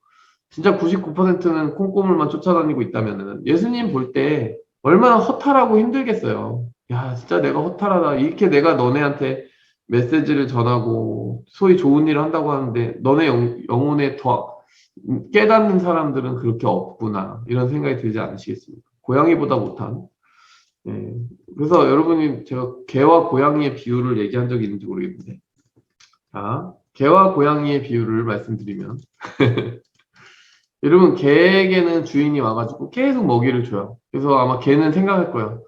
진짜 99%는 콩고물만 쫓아다니고 있다면은 예수님 볼 때 얼마나 허탈하고 힘들겠어요. 야, 진짜 내가 허탈하다. 이렇게 내가 너네한테 메시지를 전하고 소위 좋은 일을 한다고 하는데 너네 영혼에 더 깨닫는 사람들은 그렇게 없구나 이런 생각이 들지 않으시겠습니까? 고양이보다 못한. 예. 그래서 여러분이 제가 개와 고양이의 비유를 얘기한 적이 있는지 모르겠는데 자, 개와 고양이의 비유를 말씀드리면 여러분 개에게는 주인이 와가지고 계속 먹이를 줘요. 그래서 아마 개는 생각할 거예요.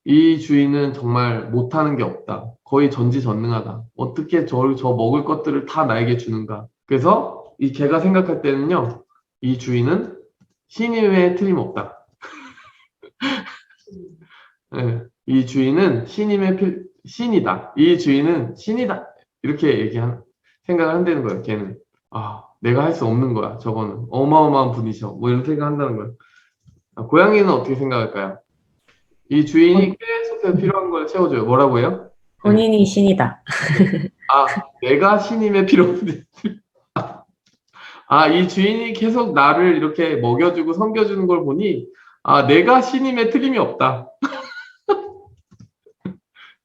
이 주인은 정말 못하는 게 없다. 거의 전지전능하다. 어떻게 저 먹을 것들을 다 나에게 주는가. 그래서 이 개가 생각할 때는요. 이 주인은 신임에 틀림없다. 네, 이 주인은 신이다. 이 주인은 신이다. 이렇게 생각을 한다는 거예요. 걔는. 아, 내가 할 수 없는 거야. 저거는. 어마어마한 분이셔. 뭐 이런 생각 한다는 거예요. 고양이는 어떻게 생각할까요? 이 주인이 계속 필요한 걸 채워줘요. 뭐라고 해요? 본인이 신이다. 아, 내가 신임에 필요 없는. 아, 이 주인이 계속 나를 이렇게 먹여주고 섬겨주는 걸 보니, 아, 내가 신임에 틀림이 없다.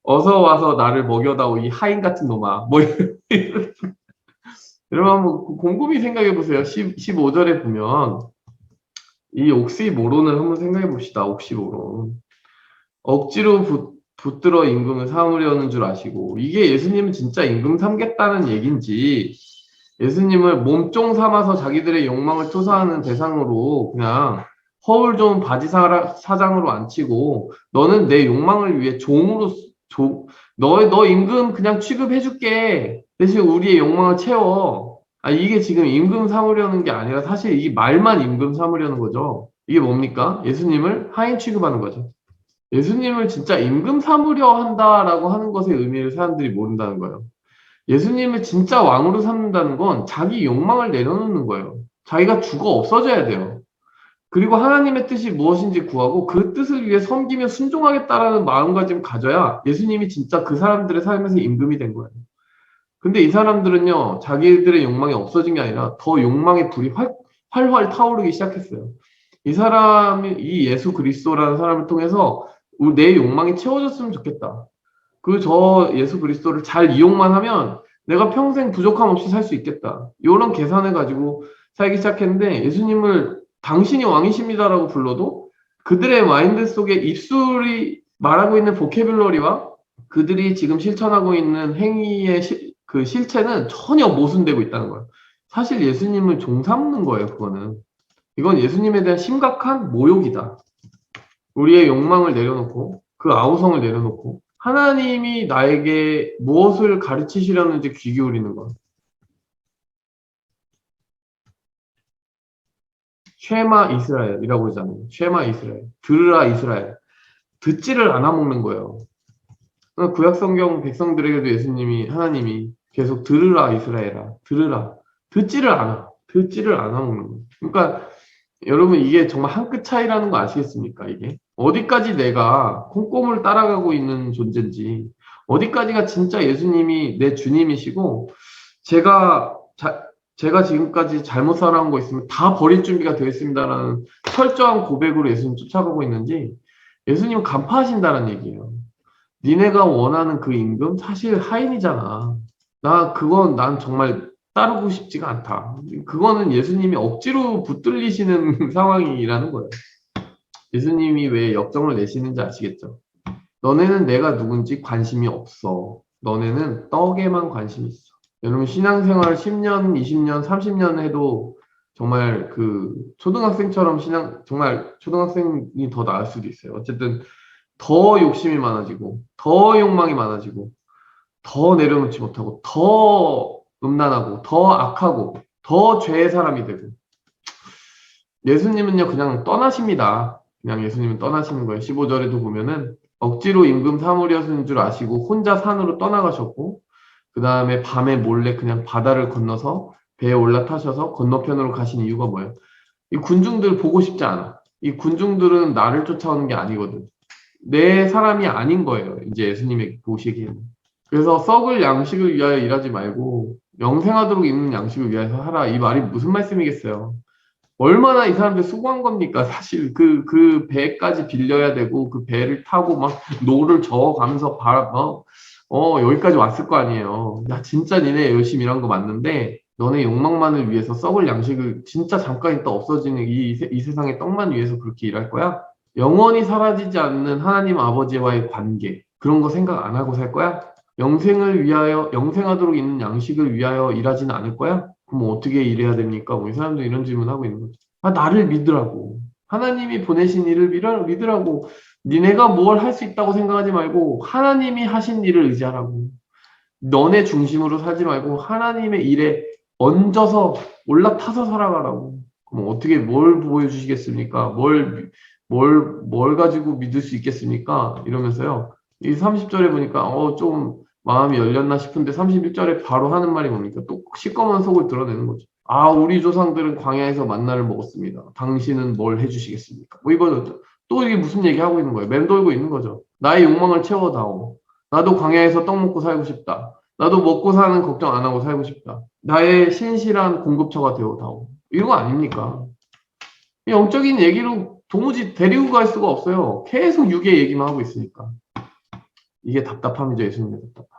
어서 와서 나를 먹여다오, 이 하인 같은 놈아. 뭐, 여러분, 한번 곰곰이 생각해 보세요. 15절에 보면, 이 옥시모론을 한번 생각해 봅시다. 옥시모론. 억지로 붙들어 임금을 삼으려는 줄 아시고 이게 예수님은 진짜 임금 삼겠다는 얘긴지 예수님을 몸종 삼아서 자기들의 욕망을 투사하는 대상으로 그냥 허울 좋은 바지 사장으로 앉히고 너는 내 욕망을 위해 종으로 너 임금 그냥 취급해줄게 대신 우리의 욕망을 채워. 아, 이게 지금 임금 삼으려는 게 아니라 사실 이 말만 임금 삼으려는 거죠. 이게 뭡니까? 예수님을 하인 취급하는 거죠. 예수님을 진짜 임금 삼으려 한다라고 하는 것의 의미를 사람들이 모른다는 거예요. 예수님을 진짜 왕으로 삼는다는 건 자기 욕망을 내려놓는 거예요. 자기가 죽어 없어져야 돼요. 그리고 하나님의 뜻이 무엇인지 구하고 그 뜻을 위해 섬기며 순종하겠다라는 마음가짐을 가져야 예수님이 진짜 그 사람들의 삶에서 임금이 된 거예요. 근데 이 사람들은요, 자기들의 욕망이 없어진 게 아니라 더 욕망의 불이 활활 타오르기 시작했어요. 이 예수 그리스도라는 사람을 통해서 내 욕망이 채워졌으면 좋겠다. 저 예수 그리스도를 잘 이용만 하면 내가 평생 부족함 없이 살 수 있겠다. 이런 계산을 가지고 살기 시작했는데 예수님을 당신이 왕이십니다라고 불러도 그들의 마인드 속에 입술이 말하고 있는 보캐뷸러리와 그들이 지금 실천하고 있는 행위의 그 실체는 전혀 모순되고 있다는 거예요. 사실 예수님을 종삼는 거예요, 그거는. 이건 예수님에 대한 심각한 모욕이다. 우리의 욕망을 내려놓고 그 아우성을 내려놓고 하나님이 나에게 무엇을 가르치시려는지 귀 기울이는 것. 쉐마 이스라엘이라고 그러잖아요. 쉐마 이스라엘. 들으라 이스라엘. 듣지를 않아 먹는 거예요. 구약 성경 백성들에게도 하나님이 계속 들으라 이스라엘아. 들으라. 듣지를 않아 먹는 거예요. 그러니까 여러분 이게 정말 한 끗 차이라는 거 아시겠습니까? 이게 어디까지 내가 콩고물을 따라가고 있는 존재인지, 어디까지가 진짜 예수님이 내 주님이시고 제가 지금까지 잘못 살아온 거 있으면 다 버릴 준비가 되어 있습니다라는 철저한 고백으로 예수님 쫓아가고 있는지, 예수님은 간파하신다는 얘기예요. 니네가 원하는 그 임금 사실 하인이잖아. 난 정말 따르고 싶지가 않다. 그거는 예수님이 억지로 붙들리시는 상황이라는 거예요. 예수님이 왜 역정을 내시는지 아시겠죠? 너네는 내가 누군지 관심이 없어. 너네는 떡에만 관심이 있어. 여러분 신앙생활 10년, 20년, 30년 해도 정말 그 초등학생처럼 정말 초등학생이 더 나을 수도 있어요. 어쨌든 더 욕심이 많아지고 더 욕망이 많아지고 더 내려놓지 못하고 더 음란하고 더 악하고 더 죄의 사람이 되고, 예수님은요 그냥 떠나십니다. 그냥 예수님은 떠나시는 거예요. 15절에도 보면은 억지로 임금 사무리였는 줄 아시고 혼자 산으로 떠나가셨고, 그 다음에 밤에 몰래 그냥 바다를 건너서 배에 올라타셔서 건너편으로 가신 이유가 뭐예요? 이 군중들 보고 싶지 않아. 이 군중들은 나를 쫓아오는 게 아니거든. 내 사람이 아닌 거예요. 이제 예수님에게 보시기에는. 그래서 썩을 양식을 위하여 일하지 말고 영생하도록 있는 양식을 위하여 하라. 이 말이 무슨 말씀이겠어요? 얼마나 이 사람들 수고한 겁니까? 사실 그 배까지 빌려야 되고 그 배를 타고 막 노를 저어가면서 여기까지 왔을 거 아니에요. 야 진짜 니네 열심히 일한 거 맞는데 너네 욕망만을 위해서 썩을 양식을 진짜 잠깐 있다 없어지는 이 세상의 떡만 위해서 그렇게 일할 거야? 영원히 사라지지 않는 하나님 아버지와의 관계, 그런 거 생각 안 하고 살 거야? 영생을 위하여, 영생하도록 있는 양식을 위하여 일하지는 않을 거야? 그럼 어떻게 일해야 됩니까? 이 사람도 이런 질문 하고 있는 거죠. 나를 믿으라고. 하나님이 보내신 일을 믿으라고. 니네가 뭘 할 수 있다고 생각하지 말고 하나님이 하신 일을 의지하라고. 너네 중심으로 살지 말고 하나님의 일에 얹어서 올라타서 살아가라고. 그럼 어떻게 뭘 보여주시겠습니까? 뭘 가지고 믿을 수 있겠습니까? 이러면서요. 이 30절에 보니까 좀 마음이 열렸나 싶은데 31절에 바로 하는 말이 뭡니까? 또 시꺼먼 속을 드러내는 거죠. 우리 조상들은 광야에서 만나를 먹었습니다. 당신은 뭘 해주시겠습니까? 이거죠. 또 이게 무슨 얘기하고 있는 거예요? 맴돌고 있는 거죠. 나의 욕망을 채워다오. 나도 광야에서 떡 먹고 살고 싶다. 나도 먹고 사는 걱정 안 하고 살고 싶다. 나의 신실한 공급처가 되어다오. 이거 아닙니까? 영적인 얘기로 도무지 데리고 갈 수가 없어요. 계속 육의 얘기만 하고 있으니까. 이게 답답함이죠. 예수님의 답답함.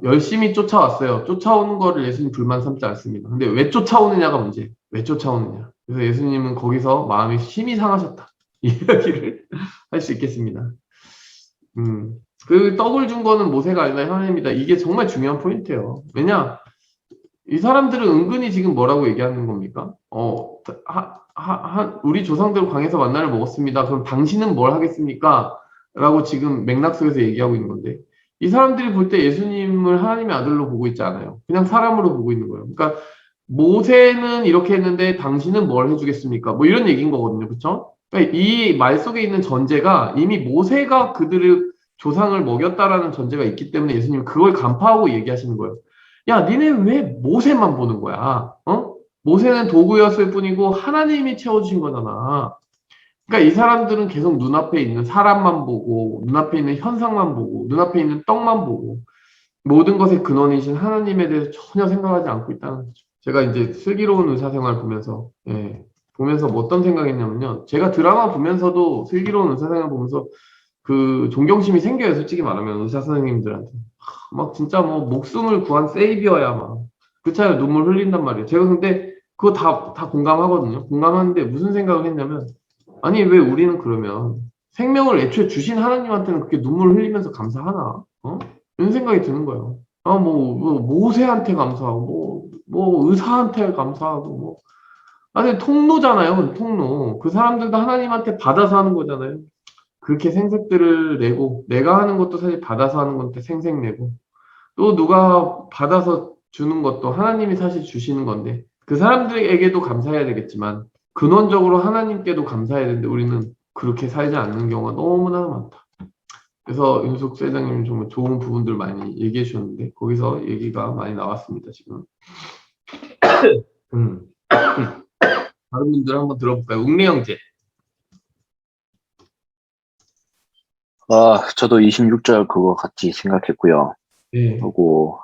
열심히 쫓아왔어요. 쫓아오는 거를 예수님 불만 삼지 않습니다. 근데 왜 쫓아오느냐가 문제. 왜 쫓아오느냐. 그래서 예수님은 거기서 마음이 심히 상하셨다. 이 이야기를 할 수 있겠습니다. 그 떡을 준 거는 모세가 아니라 하나님이다. 이게 정말 중요한 포인트예요. 왜냐? 이 사람들은 은근히 지금 뭐라고 얘기하는 겁니까? 우리 조상들 광야에서 만나를 먹었습니다. 그럼 당신은 뭘 하겠습니까? 라고 지금 맥락 속에서 얘기하고 있는 건데, 이 사람들이 볼 때 예수님을 하나님의 아들로 보고 있지 않아요. 그냥 사람으로 보고 있는 거예요. 그러니까 모세는 이렇게 했는데 당신은 뭘 해주겠습니까? 이런 얘기인 거거든요. 그렇죠? 그러니까 이 말 속에 있는 전제가 이미 모세가 그들을 조상을 먹였다라는 전제가 있기 때문에 예수님은 그걸 간파하고 얘기하시는 거예요. 야, 니네 왜 모세만 보는 거야? 모세는 도구였을 뿐이고 하나님이 채워주신 거잖아. 그러니까 이 사람들은 계속 눈앞에 있는 사람만 보고, 눈앞에 있는 현상만 보고, 눈앞에 있는 떡만 보고, 모든 것의 근원이신 하나님에 대해서 전혀 생각하지 않고 있다는 거죠. 제가 이제 슬기로운 의사생활 보면서 어떤 생각했냐면요. 제가 드라마 보면서도 슬기로운 의사생활 보면서 그 존경심이 생겨요. 솔직히 말하면 의사 선생님들한테. 막 진짜 목숨을 구한 세이비어야 막. 그 차에 눈물 흘린단 말이에요. 제가 근데 그거 다 공감하거든요. 공감하는데 무슨 생각을 했냐면, 아니, 왜 우리는 그러면 생명을 애초에 주신 하나님한테는 그렇게 눈물을 흘리면서 감사하나? 이런 생각이 드는 거예요. 뭐 모세한테 감사하고, 뭐 의사한테 감사하고, 뭐. 아니, 통로잖아요, 통로. 그 사람들도 하나님한테 받아서 하는 거잖아요. 그렇게 생색들을 내고, 내가 하는 것도 사실 받아서 하는 건데 생색 내고, 또 누가 받아서 주는 것도 하나님이 사실 주시는 건데, 그 사람들에게도 감사해야 되겠지만, 근원적으로 하나님께도 감사해야 되는데, 우리는 그렇게 살지 않는 경우가 너무나 많다. 그래서 윤숙 회장님 정말 좋은 부분들 많이 얘기해 주셨는데, 거기서 얘기가 많이 나왔습니다, 지금. 다른 분들 한번 들어볼까요? 웅래 형제. 저도 26절 그거 같이 생각했고요. 네. 그리고,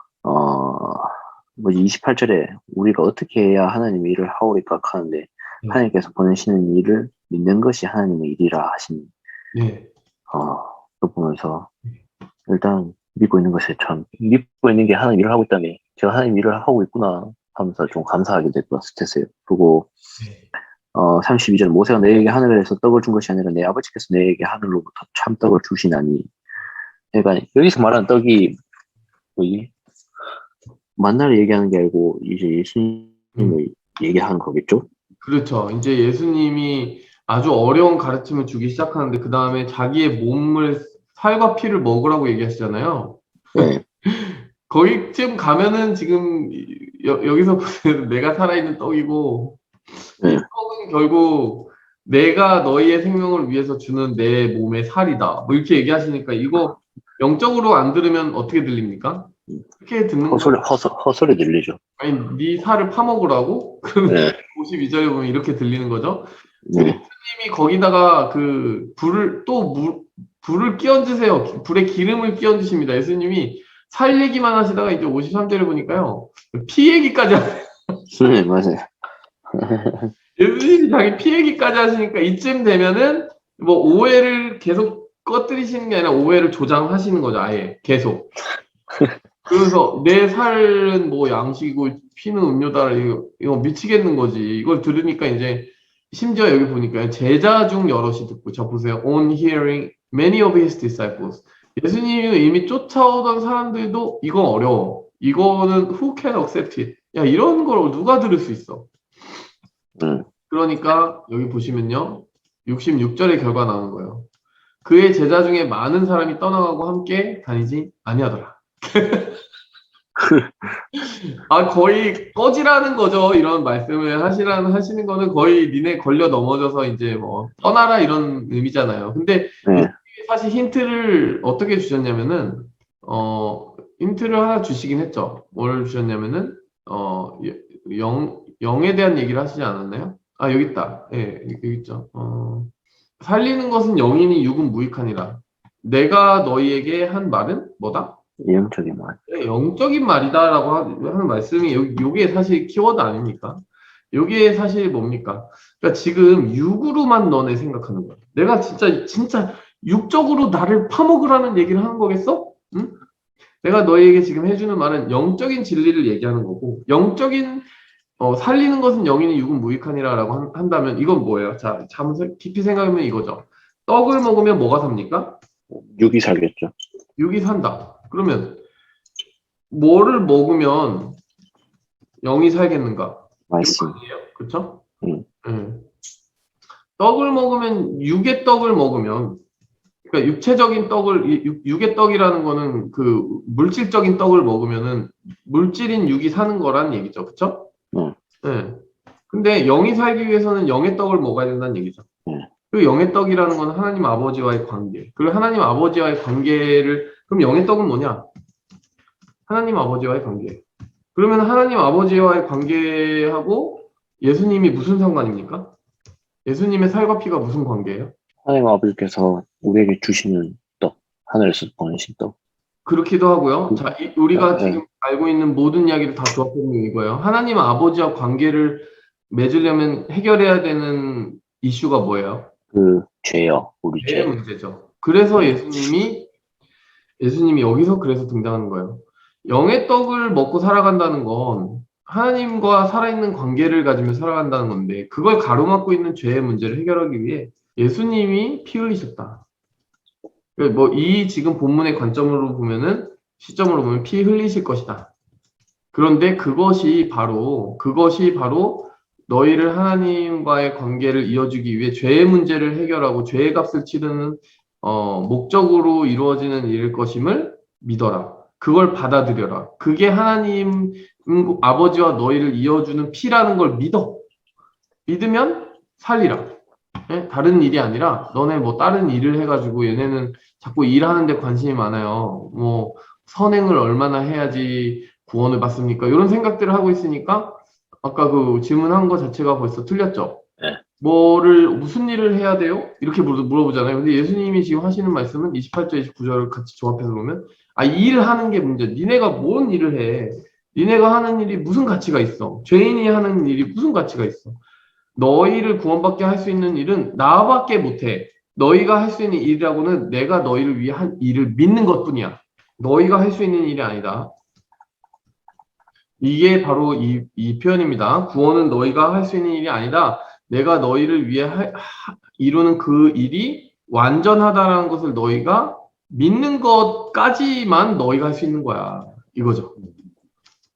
뭐 28절에 우리가 어떻게 해야 하나님의 일을 하오리까 하는데, 하나님께서 보내시는 일을 믿는 것이 하나님의 일이라 하신, 그거 보면서, 일단 믿고 있는 것에 참, 믿고 있는 게 하나님 일을 하고 있다며, 제가 하나님 일을 하고 있구나 하면서 좀 감사하게 됐어요. 그리고, 32절, 모세가 너에게 하늘에서 떡을 준 것이 아니라 내 아버지께서 너에게 하늘로부터 참 떡을 주시나니. 그러니까 여기서 말하는 떡이 만나를 얘기하는 게 아니고 이제 예수님을 얘기하는 거겠죠? 그렇죠. 이제 예수님이 아주 어려운 가르침을 주기 시작하는데 그 다음에 자기의 몸을 살과 피를 먹으라고 얘기하시잖아요. 네. 거기쯤 가면은 지금 여기서 보세요. 내가 살아있는 떡이고 이 떡은 결국 내가 너희의 생명을 위해서 주는 내 몸의 살이다. 뭐 이렇게 얘기하시니까 이거 영적으로 안 들으면 어떻게 들립니까? 이렇게 듣는 헛소리 들리죠. 아니, 네 살을 파먹으라고? 그러면 52절에 보면 이렇게 들리는 거죠. 예수님이 거기다가 그 불을 끼얹으세요. 불에 기름을 끼얹으십니다. 예수님이 살 얘기만 하시다가 이제 53절에 보니까요. 피 얘기까지 하세요. 네, 맞아요. 예수님이 자기 피 얘기까지 하시니까 이쯤 되면은 뭐 오해를 계속 꺼뜨리시는 게 아니라 오해를 조장하시는 거죠. 아예 계속. 그래서 내 살은 뭐 양식이고 피는 음료다. 이거 미치겠는 거지. 이걸 들으니까 이제 심지어 여기 보니까 제자 중 여럿이 듣고 저 보세요. On hearing many of his disciples. 예수님이 이미 쫓아오던 사람들도 이건 어려워. 이거는 who can accept it? 야, 이런 걸 누가 들을 수 있어? 그러니까 여기 보시면요. 66절의 결과 나오는 거예요. 그의 제자 중에 많은 사람이 떠나가고 함께 다니지 아니하더라. 거의 꺼지라는 거죠. 이런 말씀을 하시는 거는 거의 니네 걸려 넘어져서 이제 뭐 떠나라 이런 의미잖아요. 근데 사실 힌트를 어떻게 주셨냐면은 힌트를 하나 주시긴 했죠. 뭘 주셨냐면은 영에 대한 얘기를 하시지 않았나요? 여기 있다. 예, 여기 있죠. 살리는 것은 영이니 육은 무익하니라. 내가 너희에게 한 말은 뭐다? 영적인 말. 네, 영적인 말이다라고 하는 말씀이 요게 사실 키워드 아닙니까? 요게 사실 뭡니까? 그러니까 지금 육으로만 너네 생각하는 거야. 내가 진짜 육적으로 나를 파먹으라는 얘기를 하는 거겠어? 응? 내가 너희에게 지금 해주는 말은 영적인 진리를 얘기하는 거고, 영적인 살리는 것은 영이니 육은 무익하니라라고 한다면 이건 뭐예요? 자, 잠시 깊이 생각하면 이거죠. 떡을 먹으면 뭐가 삽니까? 육이 살겠죠. 육이 산다. 그러면 뭐를 먹으면 영이 살겠는가? 말씀. 그렇죠? 떡을 먹으면 육의 떡을 먹으면 그러니까 육체적인 떡을 육의 떡이라는 거는 그 물질적인 떡을 먹으면은 물질인 육이 사는 거란 얘기죠. 그렇죠? 네. 근데 영이 살기 위해서는 영의 떡을 먹어야 된다는 얘기죠. 그 영의 떡이라는 건 하나님 아버지와의 관계. 그리고 하나님 아버지와의 관계를 그럼 영의 떡은 뭐냐? 하나님 아버지와의 관계. 그러면 하나님 아버지와의 관계하고 예수님이 무슨 상관입니까? 예수님의 살과 피가 무슨 관계예요? 하나님 아버지께서 우리에게 주시는 떡, 하늘에서 보내신 떡. 그렇기도 하고요. 자, 우리가 지금 알고 있는 모든 이야기를 다 조합해보면 이거예요. 하나님 아버지와 관계를 맺으려면 해결해야 되는 이슈가 뭐예요? 죄요. 우리 죄. 죄의 문제죠. 그래서 예수님이 여기서 그래서 등장하는 거예요. 영의 떡을 먹고 살아간다는 건 하나님과 살아있는 관계를 가지며 살아간다는 건데 그걸 가로막고 있는 죄의 문제를 해결하기 위해 예수님이 피 흘리셨다. 뭐 이 지금 본문의 관점으로 보면은 시점으로 보면 피 흘리실 것이다. 그런데 그것이 바로 너희를 하나님과의 관계를 이어주기 위해 죄의 문제를 해결하고 죄의 값을 치르는 목적으로 이루어지는 일일 것임을 믿어라. 그걸 받아들여라. 그게 하나님 아버지와 너희를 이어주는 피라는 걸 믿어. 믿으면 살리라. 예? 다른 일이 아니라 너네 뭐 다른 일을 해가지고 얘네는 자꾸 일하는데 관심이 많아요. 뭐 선행을 얼마나 해야지 구원을 받습니까? 이런 생각들을 하고 있으니까 아까 그 질문한 거 자체가 벌써 틀렸죠. 네. 무슨 일을 해야 돼요? 이렇게 물어보잖아요. 근데 예수님이 지금 하시는 말씀은 28절, 29절을 같이 조합해서 보면 이 일을 하는 게 문제. 니네가 뭔 일을 해? 니네가 하는 일이 무슨 가치가 있어? 죄인이 하는 일이 무슨 가치가 있어? 너희를 구원받게 할 수 있는 일은 나밖에 못해. 너희가 할 수 있는 일이라고는 내가 너희를 위해 한 일을 믿는 것뿐이야. 너희가 할 수 있는 일이 아니다. 이게 바로 이 표현입니다. 구원은 너희가 할 수 있는 일이 아니다. 내가 너희를 위해 이루는 그 일이 완전하다라는 것을 너희가 믿는 것까지만 너희가 할 수 있는 거야. 이거죠.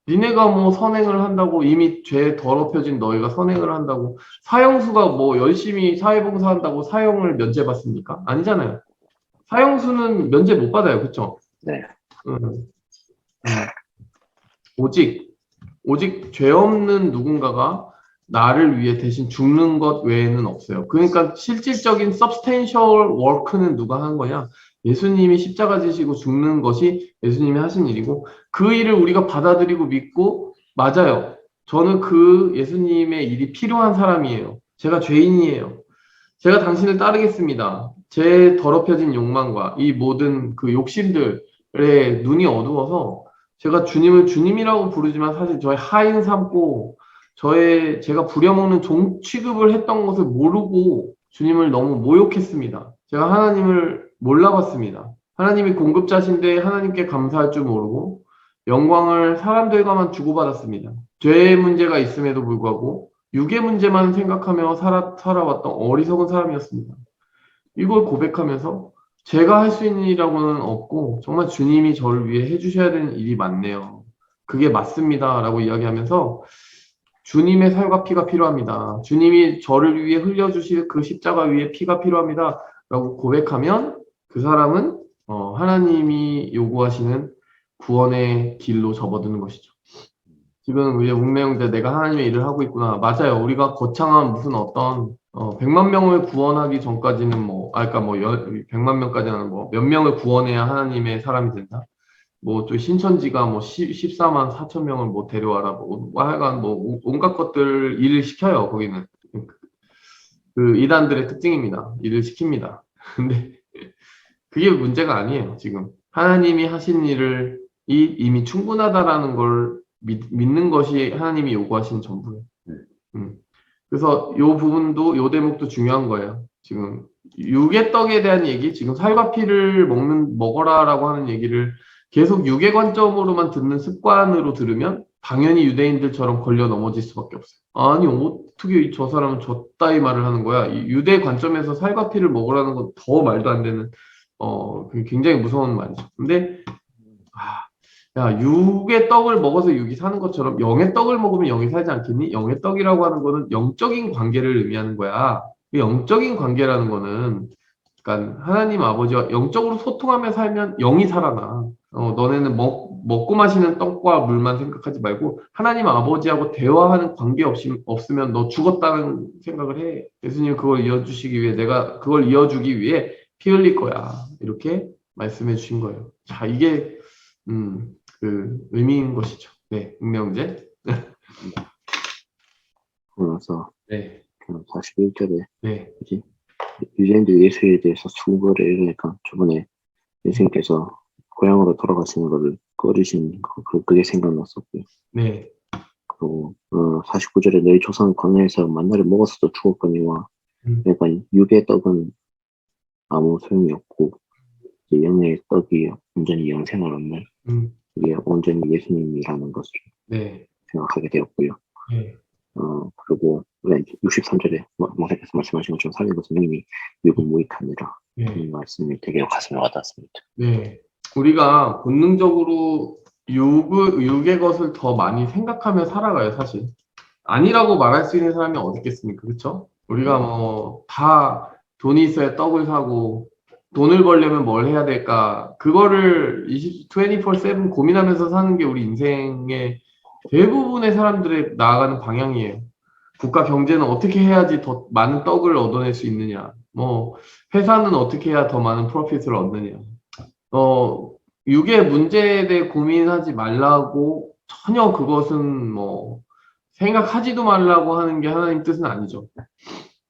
니네가 뭐 선행을 한다고 이미 죄 더럽혀진 너희가 선행을 한다고 사형수가 뭐 열심히 사회봉사한다고 사형을 면제받습니까? 아니잖아요. 사형수는 면제 못 받아요. 그쵸? 네. 오직 죄 없는 누군가가 나를 위해 대신 죽는 것 외에는 없어요. 그러니까 실질적인 substantial work는 누가 한 거냐? 예수님이 십자가 지시고 죽는 것이 예수님이 하신 일이고 그 일을 우리가 받아들이고 믿고 맞아요. 저는 그 예수님의 일이 필요한 사람이에요. 제가 죄인이에요. 제가 당신을 따르겠습니다. 제 더럽혀진 욕망과 이 모든 그 욕심들에 눈이 어두워서 제가 주님을 주님이라고 부르지만 사실 저의 하인 삼고 제가 부려먹는 종 취급을 했던 것을 모르고 주님을 너무 모욕했습니다. 제가 하나님을 몰라봤습니다. 하나님이 공급자신데 하나님께 감사할 줄 모르고 영광을 사람들과만 주고받았습니다. 죄의 문제가 있음에도 불구하고 육의 문제만 생각하며 살아왔던 어리석은 사람이었습니다. 이걸 고백하면서 제가 할 수 있는 일이라고는 없고 정말 주님이 저를 위해 해주셔야 되는 일이 많네요. 그게 맞습니다. 라고 이야기하면서 주님의 살과 피가 필요합니다. 주님이 저를 위해 흘려주실 그 십자가 위에 피가 필요합니다. 라고 고백하면 그 사람은 하나님이 요구하시는 구원의 길로 접어드는 것이죠. 지금 우리 웅내용대 내가 하나님의 일을 하고 있구나. 맞아요. 우리가 거창한 무슨 어떤 100만 명을 구원하기 전까지는 100만 명까지는 몇 명을 구원해야 하나님의 사람이 된다. 또 신천지가 14만 4천 명을 데려와라. 하여간 온갖 것들 일을 시켜요. 거기는. 그 이단들의 특징입니다. 일을 시킵니다. 근데 그게 문제가 아니에요. 지금 하나님이 하신 일을 이미 충분하다라는 걸 믿는 것이 하나님이 요구하시는 전부예요. 그래서 요 부분도 요 대목도 중요한 거예요. 지금 육의 떡에 대한 얘기, 지금 살과 피를 먹어라라고 하는 얘기를 계속 육의 관점으로만 듣는 습관으로 들으면 당연히 유대인들처럼 걸려 넘어질 수밖에 없어요. 아니 어떻게 저 사람은 저 따위 말을 하는 거야? 이 유대 관점에서 살과 피를 먹으라는 건 더 말도 안 되는 굉장히 무서운 말이죠. 근데 야, 육의 떡을 먹어서 육이 사는 것처럼 영의 떡을 먹으면 영이 살지 않겠니? 영의 떡이라고 하는 거는 영적인 관계를 의미하는 거야. 그 영적인 관계라는 거는 그러니까 하나님 아버지와 영적으로 소통하며 살면 영이 살아나. 너네는 먹고 마시는 떡과 물만 생각하지 말고 하나님 아버지하고 대화하는 관계 없으면 너 죽었다는 생각을 해. 예수님 그걸 이어주시기 위해 내가 그걸 이어주기 위해 피 흘릴 거야. 이렇게 말씀해 주신 거예요. 자, 이게 그 의미인 것이죠. 네, 웅내형제. 그러면서 네. 41절에 네. 유대인들 예수에 대해서 수고를 이러니까 저번에 예수님께서 고향으로 돌아가시는 것을 꺼리신 그게 생각났었고요. 네. 그리고 49절에 너희 조상 광야에서 만나를 먹었어도 죽었거니와 그러니까 육의 떡은 아무 소용이 없고 영의 떡이 온전히 영생을 얻는 이게 온전히 예수님이라는 것을 네. 생각하게 되었고요. 네. 그리고 63절에 몽사께서 말씀하신 것처럼 살린 것은 이미 육은 무익하니라. 이 말씀이 되게 가슴에 와닿았습니다. 네. 우리가 본능적으로 육의 것을 더 많이 생각하며 살아가요, 사실. 아니라고 말할 수 있는 사람이 어디 있겠습니까? 그렇죠? 우리가 뭐 다 돈이 있어야 떡을 사고 돈을 벌려면 뭘 해야 될까? 그거를 24/7 고민하면서 사는 게 우리 인생의 대부분의 사람들의 나아가는 방향이에요. 국가 경제는 어떻게 해야지 더 많은 떡을 얻어낼 수 있느냐? 뭐 회사는 어떻게 해야 더 많은 프로핏을 얻느냐? 육의 문제에 대해 고민하지 말라고 전혀 그것은 뭐 생각하지도 말라고 하는 게 하나님 뜻은 아니죠.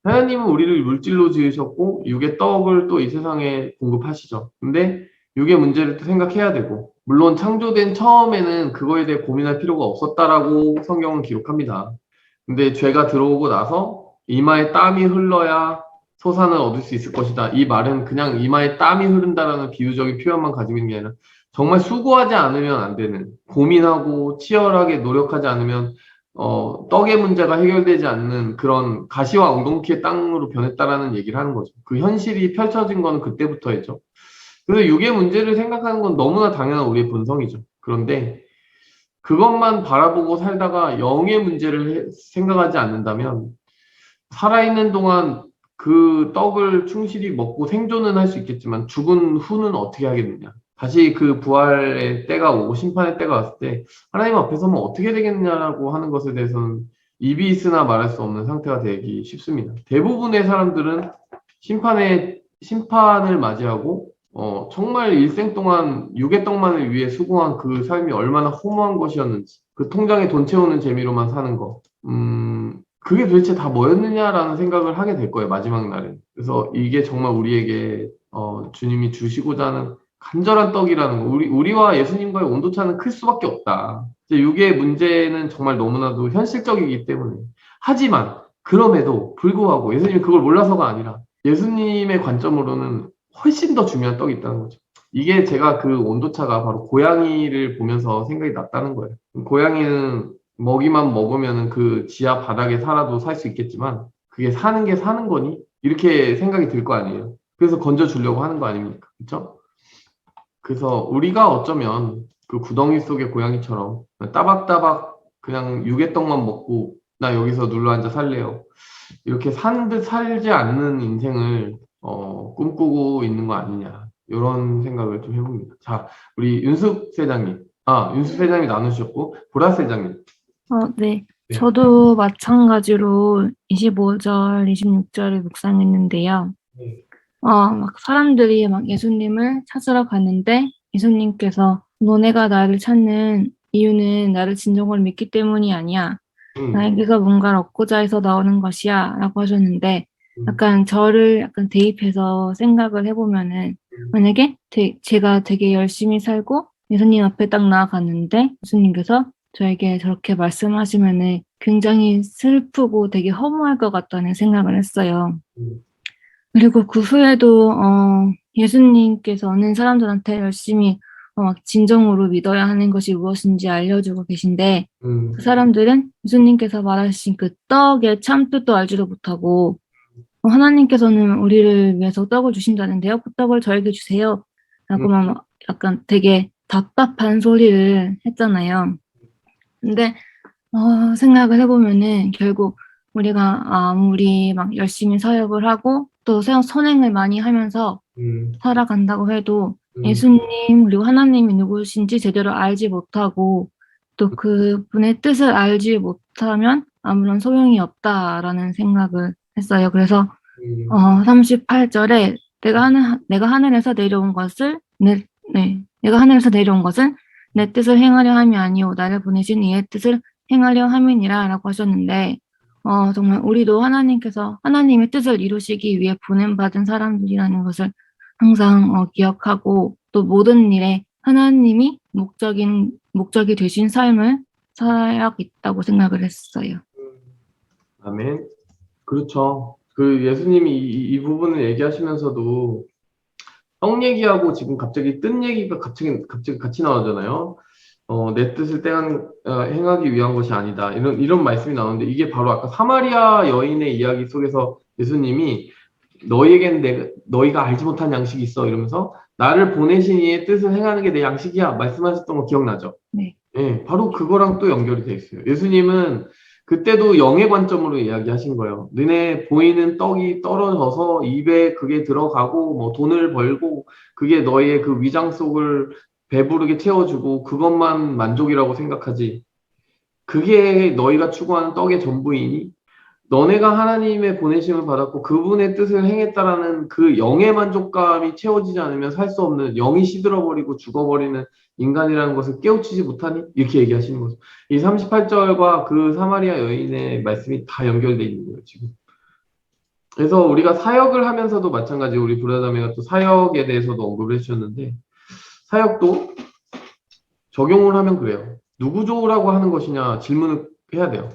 하나님은 우리를 물질로 지으셨고 육의 떡을 또 이 세상에 공급하시죠. 근데 육의 문제를 또 생각해야 되고 물론 창조된 처음에는 그거에 대해 고민할 필요가 없었다라고 성경은 기록합니다. 근데 죄가 들어오고 나서 이마에 땀이 흘러야 소산을 얻을 수 있을 것이다. 이 말은 그냥 이마에 땀이 흐른다라는 비유적인 표현만 가지고 있는 게 아니라 정말 수고하지 않으면 안 되는, 고민하고 치열하게 노력하지 않으면 떡의 문제가 해결되지 않는 그런 가시와 엉겅퀴의 땅으로 변했다라는 얘기를 하는 거죠. 그 현실이 펼쳐진 거는 그때부터였죠. 그래서 육의 문제를 생각하는 건 너무나 당연한 우리의 본성이죠. 그런데 그것만 바라보고 살다가 영의 문제를 생각하지 않는다면 살아있는 동안 그 떡을 충실히 먹고 생존은 할 수 있겠지만 죽은 후는 어떻게 하겠느냐. 다시 그 부활의 때가 오고 심판의 때가 왔을 때 하나님 앞에서는 어떻게 되겠냐라고 하는 것에 대해서는 입이 있으나 말할 수 없는 상태가 되기 쉽습니다. 대부분의 사람들은 심판을 맞이하고 정말 일생 동안 육의 떡만을 위해 수고한 그 삶이 얼마나 허무한 것이었는지, 그 통장에 돈 채우는 재미로만 사는 거, 그게 도대체 다 뭐였느냐라는 생각을 하게 될 거예요, 마지막 날엔. 그래서 이게 정말 우리에게 주님이 주시고자 하는 간절한 떡이라는 거, 우리와 예수님과의 온도차는 클 수밖에 없다. 육의 문제는 정말 너무나도 현실적이기 때문에. 하지만 그럼에도 불구하고 예수님이 그걸 몰라서가 아니라 예수님의 관점으로는 훨씬 더 중요한 떡이 있다는 거죠. 이게 제가 그 온도차가 바로 고양이를 보면서 생각이 났다는 거예요. 고양이는 먹이만 먹으면 그 지하 바닥에 살아도 살 수 있겠지만 그게 사는 게 사는 거니? 이렇게 생각이 들 거 아니에요. 그래서 건져주려고 하는 거 아닙니까? 그렇죠? 그래서 우리가 어쩌면 그 구덩이 속의 고양이처럼 따박따박 그냥 육개떡만 먹고 나 여기서 눌러앉아 살래요. 이렇게 사는 듯 살지 않는 인생을 꿈꾸고 있는 거 아니냐. 이런 생각을 좀 해봅니다. 자, 우리 윤숙 회장님. 윤숙 회장님이 나누셨고 보라스 회장님. 네. 저도 마찬가지로 25절, 26절을 묵상했는데요. 막 사람들이 막 예수님을 찾으러 갔는데 예수님께서 너네가 나를 찾는 이유는 나를 진정으로 믿기 때문이 아니야. 나에게서 뭔가를 얻고자 해서 나오는 것이야 라고 하셨는데 약간 저를 약간 대입해서 생각을 해보면은 만약에 제가 되게 열심히 살고 예수님 앞에 딱 나아갔는데 예수님께서 저에게 저렇게 말씀하시면은 굉장히 슬프고 되게 허무할 것 같다는 생각을 했어요. 그리고 그 후에도 예수님께서는 사람들한테 열심히 진정으로 믿어야 하는 것이 무엇인지 알려주고 계신데 그 사람들은 예수님께서 말하신 그 떡의 참 뜻도 알지도 못하고 하나님께서는 우리를 위해서 떡을 주신다는데요. 그 떡을 저에게 주세요. 라고만 약간 되게 답답한 소리를 했잖아요. 근데 생각을 해보면은 결국 우리가 아무리 막 열심히 사역을 하고 또 선행을 많이 하면서 살아간다고 해도 예수님 그리고 하나님이 누구신지 제대로 알지 못하고 또 그분의 뜻을 알지 못하면 아무런 소용이 없다라는 생각을 했어요. 그래서 38절에 내가 하늘에서 내려온 것은 내 뜻을 행하려 함이 아니오 나를 보내신 이의 뜻을 행하려 함이니라 라고 하셨는데 정말 우리도 하나님의 뜻을 이루시기 위해 보냄받은 사람들이라는 것을 항상 기억하고 또 모든 일에 하나님이 목적이 되신 삶을 살아야겠다고 생각을 했어요. 아멘. 그렇죠. 그 예수님이 이 부분을 얘기하시면서도 떡 얘기하고 지금 갑자기 뜬 얘기가 갑자기 같이 나오잖아요. 내 뜻을 행하기 위한 것이 아니다. 이런 말씀이 나오는데 이게 바로 아까 사마리아 여인의 이야기 속에서 예수님이 너희에겐 너희가 알지 못한 양식이 있어 이러면서 나를 보내신 이의 뜻을 행하는 게 내 양식이야 말씀하셨던 거 기억나죠? 네. 예, 바로 그거랑 또 연결이 돼 있어요. 예수님은 그때도 영의 관점으로 이야기하신 거예요. 너네 보이는 떡이 떨어져서 입에 그게 들어가고 뭐 돈을 벌고 그게 너희의 그 위장 속을 배부르게 채워주고 그것만 만족이라고 생각하지. 그게 너희가 추구하는 떡의 전부이니 너네가 하나님의 보내심을 받았고 그분의 뜻을 행했다라는 그 영의 만족감이 채워지지 않으면 살 수 없는 영이 시들어버리고 죽어버리는 인간이라는 것을 깨우치지 못하니? 이렇게 얘기하시는 거죠. 이 38절과 그 사마리아 여인의 말씀이 다 연결되어 있는 거예요, 지금. 그래서 우리가 사역을 하면서도 마찬가지 우리 브라자매가 또 사역에 대해서도 언급을 해주셨는데 사역도 적용을 하면 그래요. 누구 좋으라고 하는 것이냐 질문을 해야 돼요.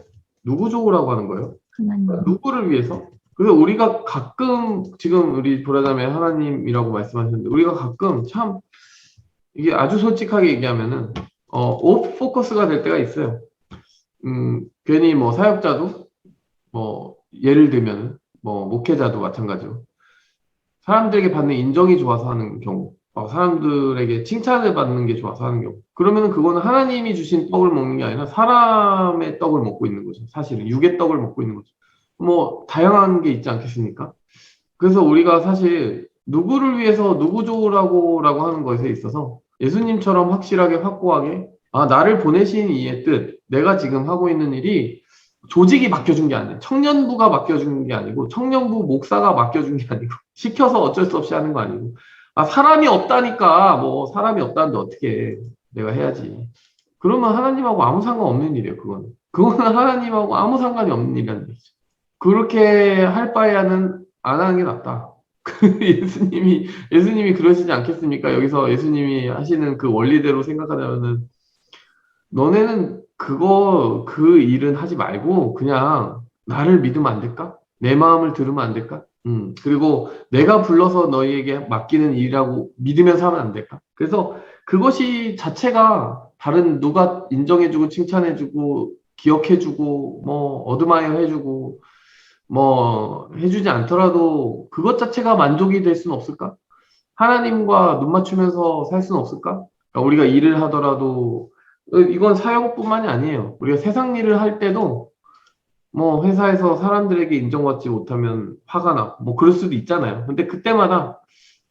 누구 좋으라고 하는 거예요? 하나님. 누구를 위해서? 그래서 우리가 가끔 지금 우리 브라자매 하나님이라고 말씀하셨는데 우리가 가끔 참 이게 아주 솔직하게 얘기하면은 오프 포커스가 될 때가 있어요. 괜히 뭐 사역자도 뭐 예를 들면 뭐 목회자도 마찬가지로 사람들에게 받는 인정이 좋아서 하는 경우, 사람들에게 칭찬을 받는 게 좋아서 하는 경우, 그러면은 그거는 하나님이 주신 떡을 먹는 게 아니라 사람의 떡을 먹고 있는 거죠. 사실은 육의 떡을 먹고 있는 거죠. 뭐 다양한 게 있지 않겠습니까? 그래서 우리가 사실 누구를 위해서 누구 좋으라고 하는 것에 있어서 예수님처럼 확실하게 확고하게 나를 보내신 이의 뜻, 내가 지금 하고 있는 일이 조직이 맡겨준 게 아니에요. 청년부가 맡겨준 게 아니고 청년부 목사가 맡겨준 게 아니고 시켜서 어쩔 수 없이 하는 거 아니고 사람이 없다니까 뭐 사람이 없다는데 어떻게 내가 해야지. 그러면 하나님하고 아무 상관없는 일이에요. 그거는 하나님하고 아무 상관이 없는 일이라는 얘기죠. 그렇게 할 바에는 안 하는 게 낫다. 예수님이 그러시지 않겠습니까? 여기서 예수님이 하시는 그 원리대로 생각하자면은 너네는 그 일은 하지 말고 그냥 나를 믿으면 안 될까? 내 마음을 들으면 안 될까? 그리고 내가 불러서 너희에게 맡기는 일이라고 믿으면서 하면 안 될까? 그래서 그것이 자체가 다른 누가 인정해주고 칭찬해주고 기억해주고 뭐 어드마이어 해주고 뭐 해주지 않더라도 그것 자체가 만족이 될 수는 없을까? 하나님과 눈 맞추면서 살 수는 없을까? 그러니까 우리가 일을 하더라도 이건 사역뿐만이 아니에요. 우리가 세상 일을 할 때도 뭐 회사에서 사람들에게 인정받지 못하면 화가 나고 뭐 그럴 수도 있잖아요. 근데 그때마다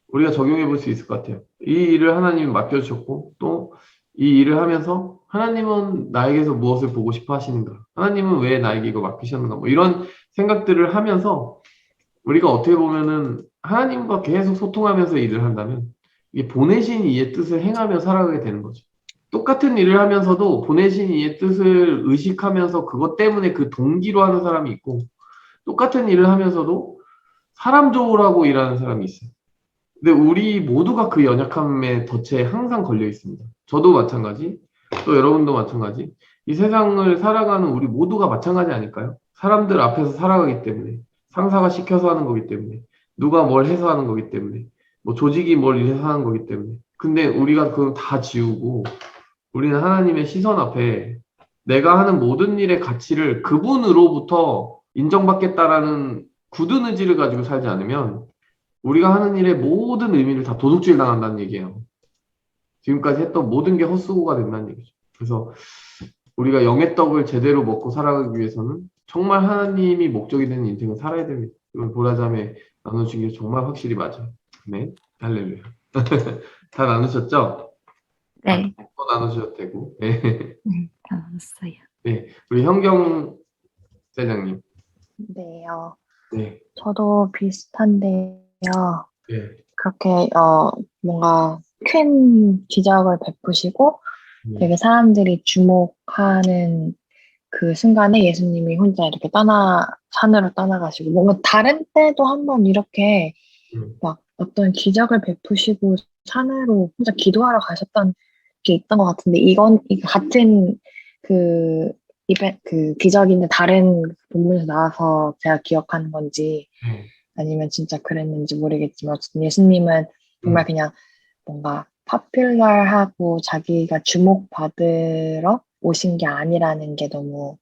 우리가 적용해 볼 수 있을 것 같아요. 이 일을 하나님이 맡겨주셨고 또 이 일을 하면서 하나님은 나에게서 무엇을 보고 싶어 하시는가? 하나님은 왜 나에게 이거 맡기셨는가? 뭐 이런 생각들을 하면서 우리가 어떻게 보면은 하나님과 계속 소통하면서 일을 한다면 이게 보내신 이의 뜻을 행하며 살아가게 되는 거죠. 똑같은 일을 하면서도 보내신 이의 뜻을 의식하면서 그것 때문에 그 동기로 하는 사람이 있고 똑같은 일을 하면서도 사람 좋으라고 일하는 사람이 있어요. 근데 우리 모두가 그 연약함의 덫에 항상 걸려 있습니다. 저도 마찬가지, 또 여러분도 마찬가지. 이 세상을 살아가는 우리 모두가 마찬가지 아닐까요? 사람들 앞에서 살아가기 때문에, 상사가 시켜서 하는 거기 때문에, 누가 뭘 해서 하는 거기 때문에, 뭐 조직이 뭘 해서 하는 거기 때문에. 근데 우리가 그걸 다 지우고 우리는 하나님의 시선 앞에 내가 하는 모든 일의 가치를 그분으로부터 인정받겠다라는 굳은 의지를 가지고 살지 않으면 우리가 하는 일의 모든 의미를 다 도둑질 당한다는 얘기예요. 지금까지 했던 모든 게 헛수고가 된다는 얘기죠. 그래서 우리가 영의 떡을 제대로 먹고 살아가기 위해서는 정말 하나님이 목적이 되는 인생을 살아야 됩니다. 이건 보라자매 나눠준 게 정말 확실히 맞아요. 네, 할렐루야. 다 나누셨죠? 네. 또 나누셔도 되고. 네. 다 나눴어요. 네, 우리 현경 대장님. 네요. 네. 저도 비슷한데요. 네. 그렇게 뭔가 큰 기적을 베푸시고 되게 사람들이 주목하는 그 순간에 예수님이 혼자 이렇게 산으로 떠나가시고 뭔가 다른 때도 한번 이렇게 막 어떤 기적을 베푸시고 산으로 혼자 기도하러 가셨던 게 있던 것 같은데 이거 같은 그 기적인데 다른 본문에서 나와서 제가 기억하는 건지 아니면 진짜 그랬는지 모르겠지만 어쨌든 예수님은 정말 그냥 뭔가 파퓰러하고 자기가 주목받으러 오신 게 아니라는 게 너무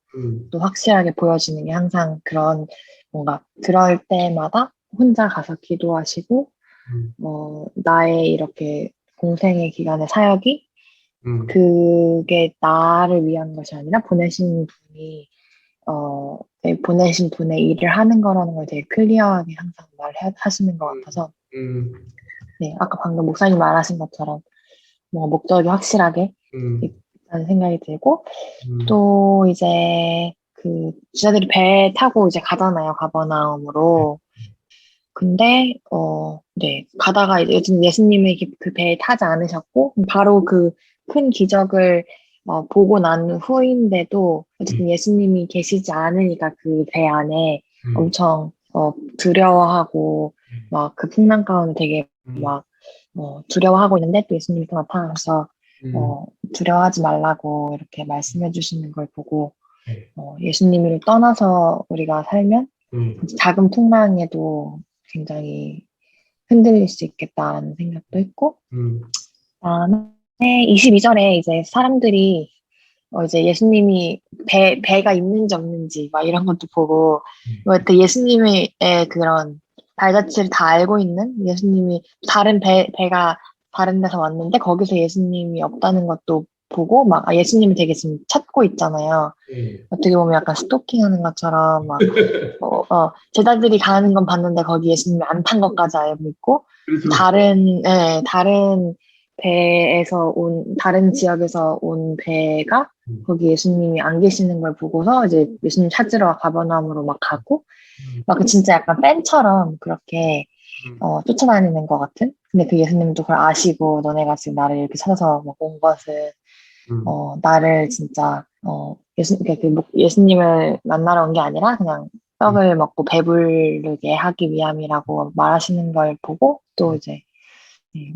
또 확실하게 보여지는 게 항상 그런 뭔가 그럴 때마다 혼자 가서 기도하시고 나의 이렇게 공생의 기간의 사역이 그게 나를 위한 것이 아니라 보내신 분의 일을 하는 거라는 걸 되게 클리어하게 항상 말하시는 것 같아서 네, 아까 방금 목사님 말하신 것처럼 뭔가 목적이 확실하게 있다는 생각이 들고 또 이제 그 주자들이 배 타고 이제 가잖아요, 가버나움으로. 근데 네, 가다가 이제 예수님이 그 배에 타지 않으셨고 바로 그 큰 기적을 보고 난 후인데도 어쨌든 예수님이 계시지 않으니까 그 배 안에 엄청 두려워하고 막 그 풍랑 가운데 되게 막 두려워하고 있는데 또 예수님이 또 나타나서 두려워하지 말라고 이렇게 말씀해 주시는 걸 보고 예수님을 떠나서 우리가 살면 작은 풍랑에도 굉장히 흔들릴 수 있겠다는 생각도 했고 그다음에 22절에 이제 사람들이 이제 예수님이 배가 있는지 없는지 막 이런 것도 보고 또 예수님의 그런 발자취를 다 알고 있는 예수님이 다른 배가 다른 데서 왔는데 거기서 예수님이 없다는 것도 보고 막 예수님이 되게 지금 찾고 있잖아요. 어떻게 보면 약간 스토킹하는 것처럼 막 제자들이 가는 건 봤는데 거기 예수님이 안 탄 것까지 알고 있고 다른 배에서 다른 지역에서 온 배가 거기 예수님이 안 계시는 걸 보고서 이제 예수님 찾으러 가버나움으로 막 가고 막 진짜 약간 팬처럼 그렇게 쫓아다니는 것 같은. 근데 그 예수님도 그걸 아시고 너네가 지금 나를 이렇게 찾아서 막 온 것은 나를 진짜 예수님을 만나러 온 게 아니라 그냥 떡을 먹고 배부르게 하기 위함이라고 말하시는 걸 보고 또 이제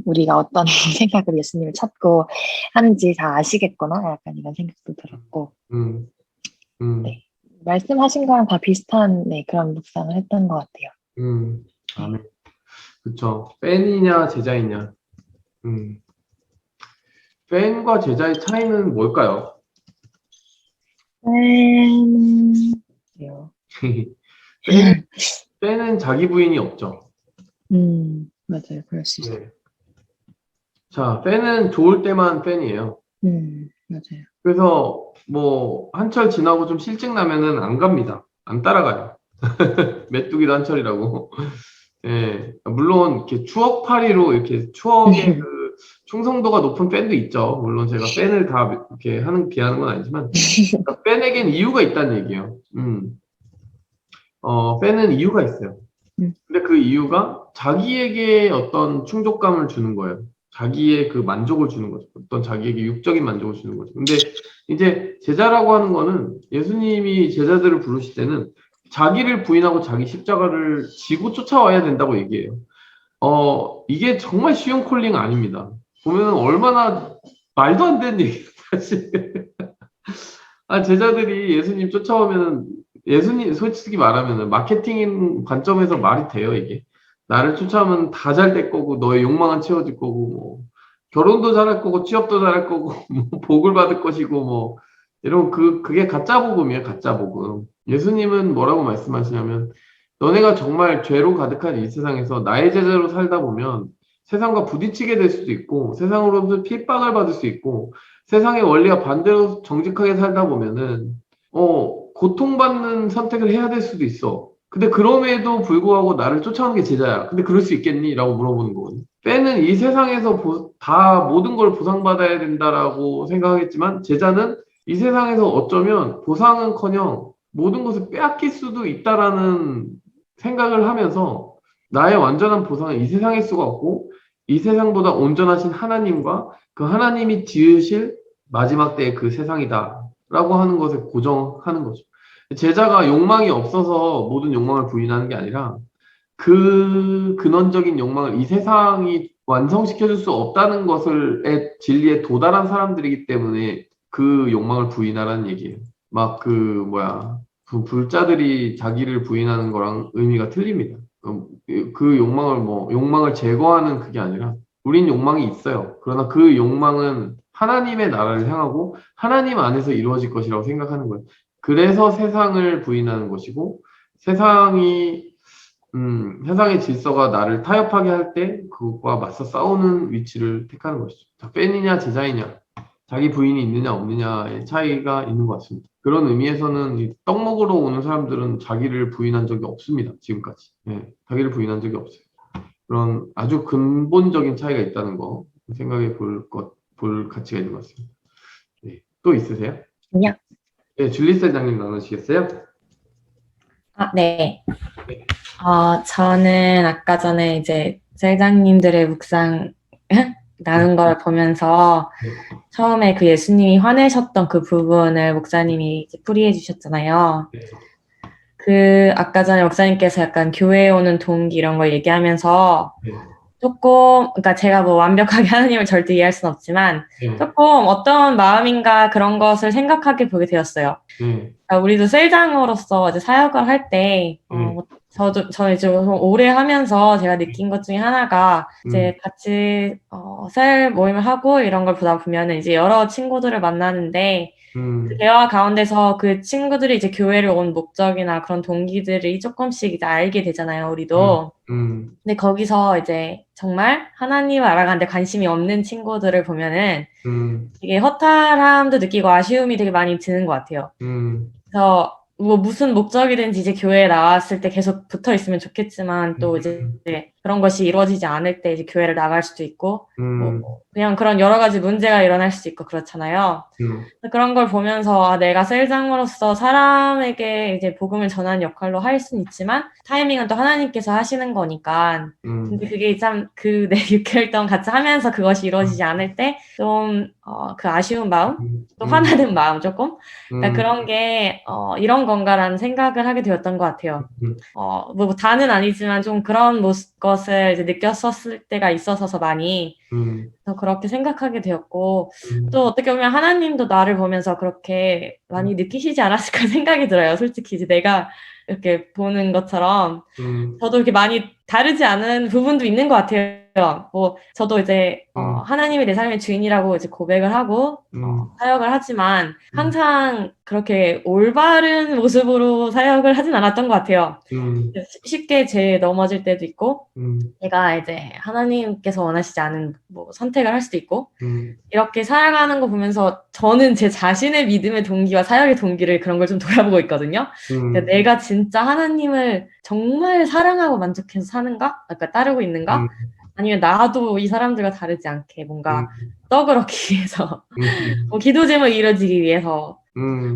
우리가 어떤 생각으로 예수님을 찾고 하는지 다 아시겠구나 약간 이런 생각도 들었고 네. 말씀하신 거랑 다 비슷한 그런 묵상을 했던 것 같아요. 아멘. 그쵸. 팬이냐 제자이냐. 팬과 제자의 차이는 뭘까요? 팬은 자기 부인이 없죠. 맞아요. 그럴 수 있어요. 네. 자, 팬은 좋을 때만 팬이에요. 맞아요. 그래서 뭐 한철 지나고 좀 실증 나면은 안 갑니다. 안 따라가요. 메뚜기도 한철이라고. 예, 물론 이렇게 추억팔이로 이렇게 추억의 그 충성도가 높은 팬도 있죠. 물론 제가 팬을 다 이렇게 비하는 건 아니지만 그러니까 팬에겐 이유가 있다는 얘기예요. 팬은 이유가 있어요. 근데 그 이유가 자기에게 어떤 충족감을 주는 거예요. 자기의 그 만족을 주는 거죠. 어떤 자기에게 육적인 만족을 주는 거죠. 근데 이제 제자라고 하는 거는 예수님이 제자들을 부르실 때는 자기를 부인하고 자기 십자가를 지고 쫓아와야 된다고 얘기해요. 이게 정말 쉬운 콜링 아닙니다. 보면 얼마나 말도 안 되는 얘기예요, 사실. 제자들이 예수님 쫓아오면은 예수님 솔직히 말하면은 마케팅 관점에서 말이 돼요, 이게. 나를 쫓아오면 다 잘 될 거고 너의 욕망은 채워질 거고 뭐 결혼도 잘할 거고 취업도 잘할 거고 뭐 복을 받을 것이고 뭐 이런 그게 가짜 복음이에요, 가짜 복음. 예수님은 뭐라고 말씀하시냐면 너네가 정말 죄로 가득한 이 세상에서 나의 제자로 살다 보면 세상과 부딪히게 될 수도 있고 세상으로부터 핍박을 받을 수 있고 세상의 원리와 반대로 정직하게 살다 보면은 고통받는 선택을 해야 될 수도 있어. 근데 그럼에도 불구하고 나를 쫓아오는 게 제자야. 근데 그럴 수 있겠니? 라고 물어보는 거거든요. 팬은 이 세상에서 다 모든 걸 보상받아야 된다라고 생각하겠지만 제자는 이 세상에서 어쩌면 보상은커녕 모든 것을 빼앗길 수도 있다라는 생각을 하면서 나의 완전한 보상은 이 세상일 수가 없고 이 세상보다 온전하신 하나님과 그 하나님이 지으실 마지막 때의 그 세상이다 라고 하는 것을 고정하는 거죠. 제자가 욕망이 없어서 모든 욕망을 부인하는 게 아니라 그 근원적인 욕망을 이 세상이 완성시켜줄 수 없다는 것을 진리에 도달한 사람들이기 때문에 그 욕망을 부인하라는 얘기예요. 막 불자들이 자기를 부인하는 거랑 의미가 틀립니다. 그 욕망을 제거하는 그게 아니라 우린 욕망이 있어요. 그러나 그 욕망은 하나님의 나라를 향하고 하나님 안에서 이루어질 것이라고 생각하는 거예요. 그래서 세상을 부인하는 것이고 세상의 질서가 나를 타협하게 할 때 그것과 맞서 싸우는 위치를 택하는 것이죠. 자, 팬이냐 제자이냐, 자기 부인이 있느냐 없느냐의 차이가 있는 것 같습니다. 그런 의미에서는 이 떡 먹으러 오는 사람들은 자기를 부인한 적이 없습니다. 지금까지. 자기를 부인한 적이 없어요. 그런 아주 근본적인 차이가 있다는 거 생각해 볼 가치가 있는 것 같습니다. 네. 또 있으세요? 아니요. 네, 줄리 사장님 나누시겠어요? 네. 저는 아까 전에 이제 셀장님들의 묵상 나눈 걸 보면서 처음에 그 예수님이 화내셨던 그 부분을 목사님이 이제 풀이해 주셨잖아요. 그 아까 전에 목사님께서 약간 교회에 오는 동기 이런 걸 얘기하면서 조금, 그러니까 제가 뭐 완벽하게 하나님을 절대 이해할 수는 없지만 조금 어떤 마음인가 그런 것을 생각하게 보게 되었어요. 그러니까 우리도 셀장으로서 이제 사역을 할 때, 저희 이제 오래 하면서 제가 느낀 것 중에 하나가 이제 같이 셀 모임을 하고 이런 걸 보다 보면은 이제 여러 친구들을 만나는데 그 대화 가운데서 그 친구들이 이제 교회를 온 목적이나 그런 동기들이 조금씩 이제 알게 되잖아요, 우리도. 근데 거기서 이제 정말 하나님을 알아가는데 관심이 없는 친구들을 보면은 되게 허탈함도 느끼고 아쉬움이 되게 많이 드는 것 같아요. 그래서 뭐 무슨 목적이든지 이제 교회에 나왔을 때 계속 붙어 있으면 좋겠지만 또 이제 그런 것이 이루어지지 않을 때 이제 교회를 나갈 수도 있고 뭐 그냥 그런 여러 가지 문제가 일어날 수도 있고 그렇잖아요. 그런 걸 보면서 내가 셀장으로서 사람에게 이제 복음을 전하는 역할로 할 수는 있지만 타이밍은 또 하나님께서 하시는 거니까 근데 그게 참 그 내 6개월 동안 같이 하면서 그것이 이루어지지 않을 때 좀 그 아쉬운 마음 또 화나는 마음 조금 그러니까 그런 게 이런 건가라는 생각을 하게 되었던 것 같아요. 뭐 다는 아니지만 좀 그런 것을 이제 느꼈었을 때가 있어서 많이 그래서 그렇게 생각하게 되었고 또 어떻게 보면 하나님도 나를 보면서 그렇게 많이 느끼시지 않았을까 생각이 들어요. 솔직히 이제 내가 이렇게 보는 것처럼 저도 이렇게 많이 다르지 않은 부분도 있는 것 같아요. 뭐 저도 이제 하나님이 내 삶의 주인이라고 이제 고백을 하고 사역을 하지만 항상 그렇게 올바른 모습으로 사역을 하진 않았던 것 같아요. 쉽게 넘어질 때도 있고 내가 이제 하나님께서 원하시지 않은 뭐 선택을 할 수도 있고 이렇게 살아가는 거 보면서 저는 제 자신의 믿음의 동기와 사역의 동기를 그런 걸 좀 돌아보고 있거든요. 그러니까 내가 진짜 하나님을 정말 사랑하고 만족해서 사는가? 그러니까 따르고 있는가? 아니면 나도 이 사람들과 다르지 않게 뭔가 떡을 얻기 위해서 뭐 기도 제목이 이루어지기 위해서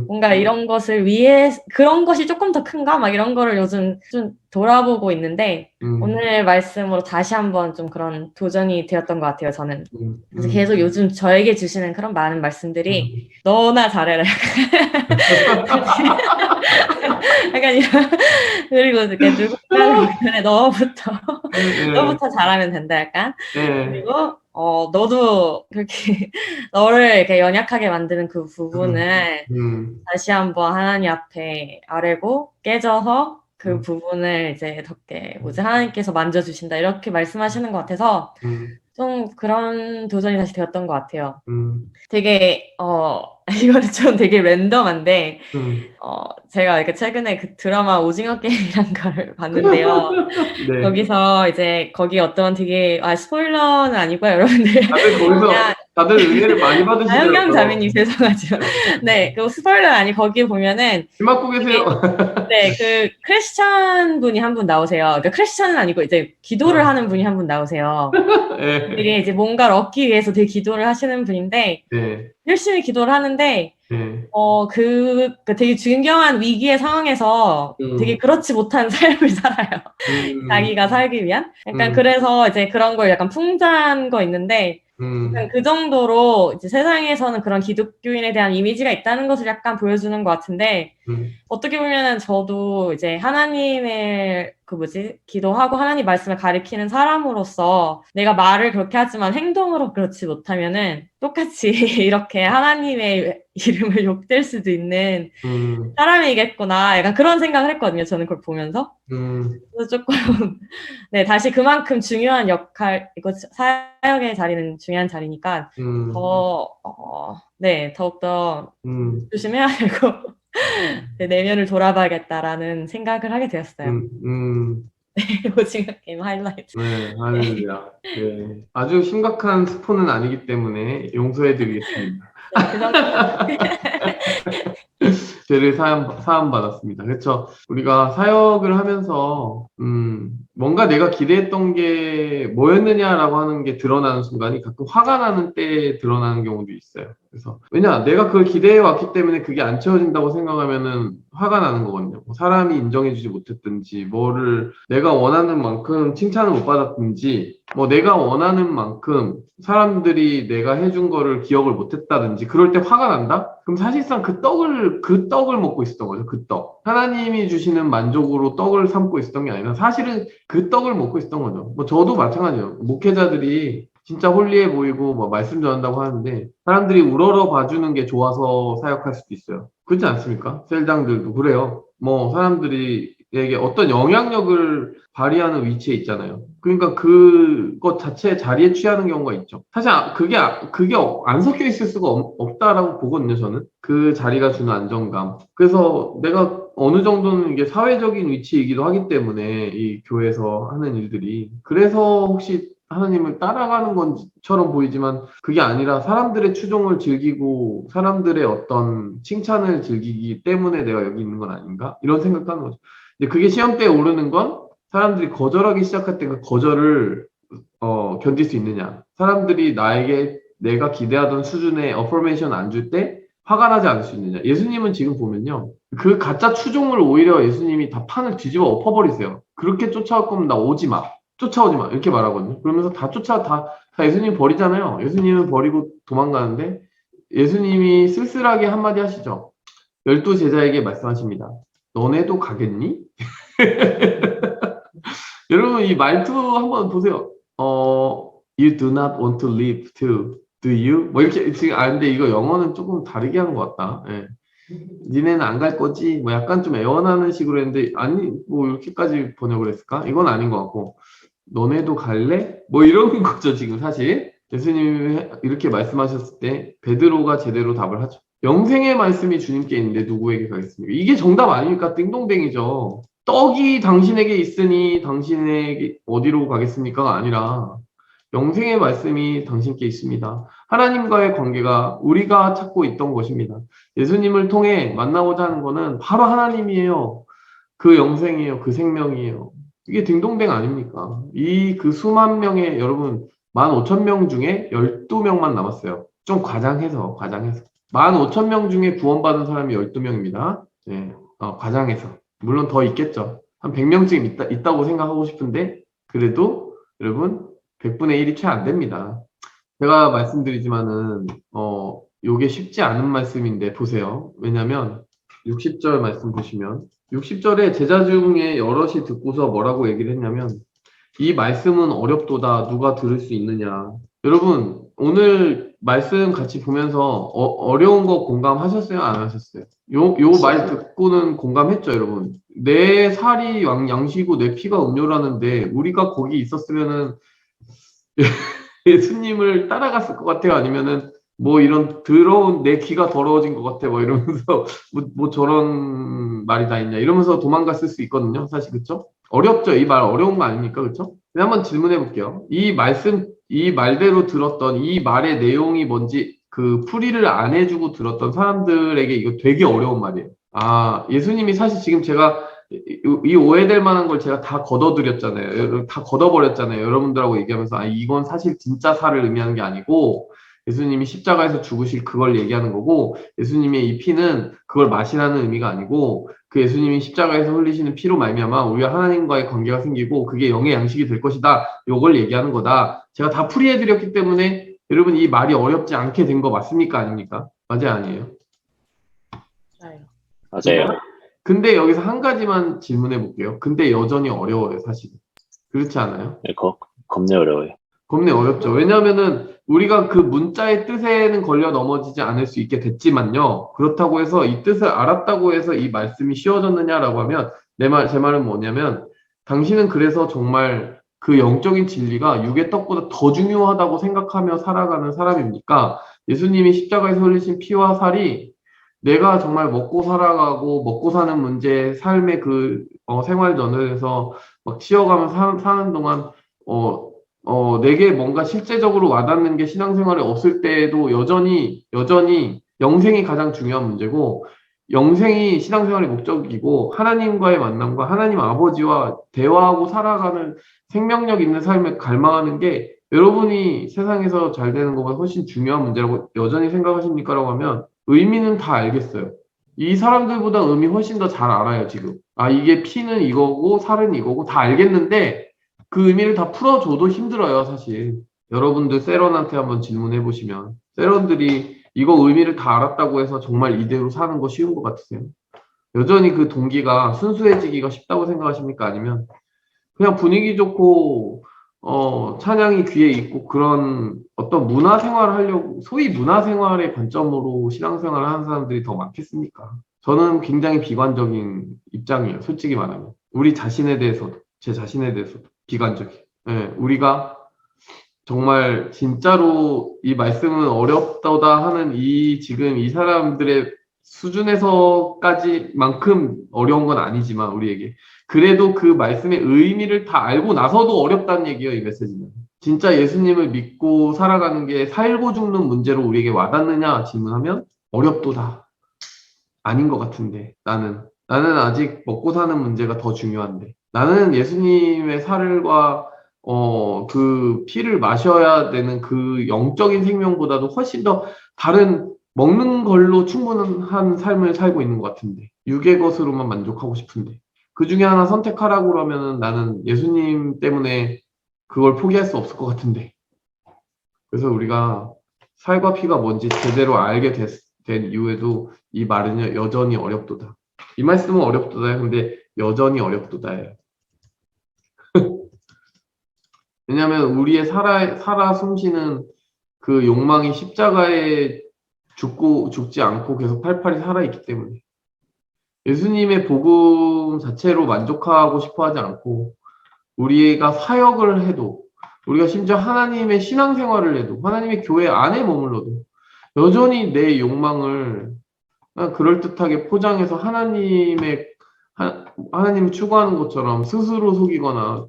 뭔가 이런 것을 위해 그런 것이 조금 더 큰가? 막 이런 거를 요즘 좀 돌아보고 있는데 오늘 말씀으로 다시 한번 좀 그런 도전이 되었던 것 같아요, 저는. 그래서 계속 요즘 저에게 주시는 그런 많은 말씀들이 너나 잘해라. 약간 이런 그리고 이렇게 누군가는 너부터 잘하면 된다 약간 그리고 너도 그렇게 너를 이렇게 연약하게 만드는 그 부분을 다시 한번 하나님 앞에 아뢰고 깨져서 그 부분을 이제 덕게 하나님께서 만져주신다 이렇게 말씀하시는 것 같아서 좀 그런 도전이 다시 되었던 것 같아요. 되게 이거는 좀 되게 랜덤한데 제가 이렇게 최근에 그 드라마 오징어 게임이란 걸 봤는데요. 거기서 이제 거기 어떤 되게 스포일러는 아니고요, 여러분들. 다들 은혜를 많이 받으시더라고요. 하영경 자매님 죄송하지만 네, 그 스포일러 아니 거기 보면은 귀 막고 계세요. 네, 그 크리스천 분이 한 분 나오세요. 그러니까 크리스천은 아니고 이제 기도를 하는 분이 한 분 나오세요. 되게 이제 뭔가를 얻기 위해서 되게 기도를 하시는 분인데 열심히 기도를 하는데 되게 중요한 위기의 상황에서 되게 그렇지 못한 삶을 살아요. 자기가 살기 위한. 약간 그래서 이제 그런 걸 약간 풍자한 거 있는데 그 정도로 이제 세상에서는 그런 기독교인에 대한 이미지가 있다는 것을 약간 보여주는 것 같은데 어떻게 보면은 저도 이제 하나님의 기도하고 하나님 말씀을 가리키는 사람으로서 내가 말을 그렇게 하지만 행동으로 그렇지 못하면은 똑같이 이렇게 하나님의 이름을 욕될 수도 있는 사람이겠구나. 약간 그런 생각을 했거든요. 저는 그걸 보면서. 그래서 조금, 네, 다시 그만큼 중요한 역할, 이거 사역의 자리는 중요한 자리니까 더욱더 조심해야 되고, 네, 내면을 돌아봐야겠다라는 생각을 하게 되었어요. 네, 오징어 게임 하이라이트. 네, 할렐루야. 네. 아주 심각한 스포는 아니기 때문에 용서해드리겠습니다. 죄를 사함 받았습니다. 그렇죠. 우리가 사역을 하면서 뭔가 내가 기대했던 게 뭐였느냐라고 하는 게 드러나는 순간이 가끔 화가 나는 때에 드러나는 경우도 있어요. 그래서 왜냐 내가 그걸 기대해 왔기 때문에 그게 안 채워진다고 생각하면은 화가 나는 거거든요. 뭐 사람이 인정해주지 못했든지 뭐를 내가 원하는 만큼 칭찬을 못 받았든지 뭐 내가 원하는 만큼 사람들이 내가 해준 거를 기억을 못했다든지 그럴 때 화가 난다? 그럼 사실상 그 떡을 먹고 있었던 거죠. 그 떡. 하나님이 주시는 만족으로 떡을 삼고 있었던 게 아니라 사실은 그 떡을 먹고 있었던 거죠. 뭐 저도 마찬가지예요. 목회자들이 진짜 홀리해 보이고 뭐 말씀 전한다고 하는데 사람들이 우러러 봐주는 게 좋아서 사역할 수도 있어요. 그렇지 않습니까? 셀장들도 그래요. 뭐 사람들이에게 어떤 영향력을 발휘하는 위치에 있잖아요. 그러니까 그것 자체 자리에 취하는 경우가 있죠. 사실 그게 안 섞여 있을 수가 없다라고 보거든요. 저는 그 자리가 주는 안정감. 그래서 내가 어느 정도는 이게 사회적인 위치이기도 하기 때문에 이 교회에서 하는 일들이 그래서 혹시 하나님을 따라가는 것처럼 보이지만 그게 아니라 사람들의 추종을 즐기고 사람들의 어떤 칭찬을 즐기기 때문에 내가 여기 있는 건 아닌가? 이런 생각도 하는 거죠. 근데 그게 시험대에 오르는 건 사람들이 거절하기 시작할 때 그 거절을 견딜 수 있느냐. 사람들이 나에게 내가 기대하던 수준의 어포메이션 안 줄 때 화가 나지 않을 수 있느냐. 예수님은 지금 보면요. 그 가짜 추종을 오히려 예수님이 다 판을 뒤집어 엎어버리세요. 그렇게 쫓아올 거면 나 오지 마. 쫓아오지 마. 이렇게 말하거든요. 그러면서 다 예수님 버리잖아요. 예수님은 버리고 도망가는데 예수님이 쓸쓸하게 한마디 하시죠. 12제자에게 말씀하십니다. 너네도 가겠니? 여러분 이 말투 한번 보세요. You do not want to live too, do you? 뭐 이렇게 지금 근데 이거 영어는 조금 다르게 한 것 같다. 예. 니네는 안 갈 거지? 뭐 약간 좀 애원하는 식으로 했는데 아니 뭐 이렇게까지 번역을 했을까? 이건 아닌 것 같고 너네도 갈래? 뭐 이런 거죠 지금 사실. 예수님이 이렇게 말씀하셨을 때 베드로가 제대로 답을 하죠. 영생의 말씀이 주님께 있는데 누구에게 가겠습니까? 이게 정답 아닙니까? 띵동댕이죠. 떡이 당신에게 있으니 당신에게 어디로 가겠습니까가 아니라 영생의 말씀이 당신께 있습니다. 하나님과의 관계가 우리가 찾고 있던 것입니다. 예수님을 통해 만나고자 하는 것은 바로 하나님이에요. 그 영생이에요. 그 생명이에요. 이게 딩동댕 아닙니까? 그 수만 명의 여러분 15,000명 중에 12명만 남았어요. 좀 과장해서 15,000명 중에 구원받은 사람이 12명입니다. 네, 과장해서. 물론 더 있겠죠. 한 100명쯤 있다고 생각하고 싶은데 그래도 여러분 100분의 1이 채 안 됩니다. 제가 말씀드리지만은 요게 쉽지 않은 말씀인데 보세요. 왜냐면 60절 말씀 보시면 60절에 제자 중에 여럿이 듣고서 뭐라고 얘기를 했냐면 이 말씀은 어렵도다 누가 들을 수 있느냐. 여러분 오늘 말씀 같이 보면서 어려운 거 공감하셨어요? 안 하셨어요? 요 말 듣고는 공감했죠, 여러분. 내 살이 양식이고 내 피가 음료라는데 우리가 거기 있었으면은 예수님을 따라갔을 것 같아요? 아니면은 뭐 이런 더러운 내 귀가 더러워진 것 같아 뭐 이러면서 뭐 저런 말이 다 있냐 이러면서 도망갔을 수 있거든요. 사실 그쵸? 어렵죠. 이 말 어려운 거 아닙니까? 그쵸? 한번 질문해 볼게요. 이 말대로 들었던 이 말의 내용이 뭔지 그 풀이를 안 해주고 들었던 사람들에게 이거 되게 어려운 말이에요. 예수님이 사실 지금 제가 이 오해될 만한 걸 제가 다 걷어드렸잖아요. 다 걷어버렸잖아요. 여러분들하고 얘기하면서 이건 사실 진짜 살을 의미하는 게 아니고 예수님이 십자가에서 죽으실 그걸 얘기하는 거고 예수님의 이 피는 그걸 마시라는 의미가 아니고 그 예수님이 십자가에서 흘리시는 피로 말미암아 우리가 하나님과의 관계가 생기고 그게 영의 양식이 될 것이다. 요걸 얘기하는 거다. 제가 다 풀이해드렸기 때문에 여러분 이 말이 어렵지 않게 된 거 맞습니까? 아닙니까? 맞아요? 아니에요? 맞아요. 근데 여기서 한 가지만 질문해 볼게요. 근데 여전히 어려워요, 사실은. 그렇지 않아요? 네, 겁내 어려워요. 겁내 어렵죠. 왜냐하면은 우리가 그 문자의 뜻에는 걸려 넘어지지 않을 수 있게 됐지만요. 그렇다고 해서 이 뜻을 알았다고 해서 이 말씀이 쉬워졌느냐라고 하면 제 말은 뭐냐면 당신은 그래서 정말 그 영적인 진리가 육의 떡보다 더 중요하다고 생각하며 살아가는 사람입니까? 예수님이 십자가에서 흘리신 피와 살이 내가 정말 먹고 살아가고 먹고 사는 문제, 삶의 그 생활 전환에서 막 쉬어가면서 사는 동안 내게 뭔가 실제적으로 와닿는 게 신앙생활에 없을 때에도 여전히 영생이 가장 중요한 문제고, 영생이 신앙생활의 목적이고, 하나님과의 만남과 하나님 아버지와 대화하고 살아가는 생명력 있는 삶을 갈망하는 게 여러분이 세상에서 잘 되는 것보다 훨씬 중요한 문제라고 여전히 생각하십니까? 라고 하면 의미는 다 알겠어요. 이 사람들보다 의미 훨씬 더 잘 알아요, 지금. 아, 이게 피는 이거고, 살은 이거고, 다 알겠는데, 그 의미를 다 풀어줘도 힘들어요, 사실. 여러분들 세런한테 한번 질문해 보시면. 세런들이 이거 의미를 다 알았다고 해서 정말 이대로 사는 거 쉬운 것 같으세요? 여전히 그 동기가 순수해지기가 쉽다고 생각하십니까? 아니면 그냥 분위기 좋고, 찬양이 귀에 있고 그런 어떤 문화생활을 하려고, 소위 문화생활의 관점으로 신앙생활을 하는 사람들이 더 많겠습니까? 저는 굉장히 비관적인 입장이에요, 솔직히 말하면. 우리 자신에 대해서도, 제 자신에 대해서도 비관적이에요. 예, 우리가 정말 진짜로 이 말씀은 어렵다 하는 지금 이 사람들의 수준에서까지만큼 어려운 건 아니지만 우리에게 그래도 그 말씀의 의미를 다 알고 나서도 어렵다는 얘기예요, 이 메시지는. 진짜 예수님을 믿고 살아가는 게 살고 죽는 문제로 우리에게 와닿느냐 질문하면 어렵도다. 아닌 것 같은데 나는 아직 먹고 사는 문제가 더 중요한데 나는 예수님의 살과 그 피를 마셔야 되는 그 영적인 생명보다도 훨씬 더 다른 먹는 걸로 충분한 삶을 살고 있는 것 같은데 육의 것으로만 만족하고 싶은데 그 중에 하나 선택하라고 그러면은 나는 예수님 때문에 그걸 포기할 수 없을 것 같은데 그래서 우리가 살과 피가 뭔지 제대로 알게 된 이후에도 이 말은 여전히 어렵도다. 이 말씀은 어렵도다. 근데 여전히 어렵도다예요. 왜냐하면 우리의 살아 숨쉬는 그 욕망이 십자가에 죽지 않고 계속 팔팔이 살아있기 때문에 예수님의 복음 자체로 만족하고 싶어 하지 않고 우리가 사역을 해도 우리가 심지어 하나님의 신앙생활을 해도 하나님의 교회 안에 머물러도 여전히 내 욕망을 그럴듯하게 포장해서 하나님을 추구하는 것처럼 스스로 속이거나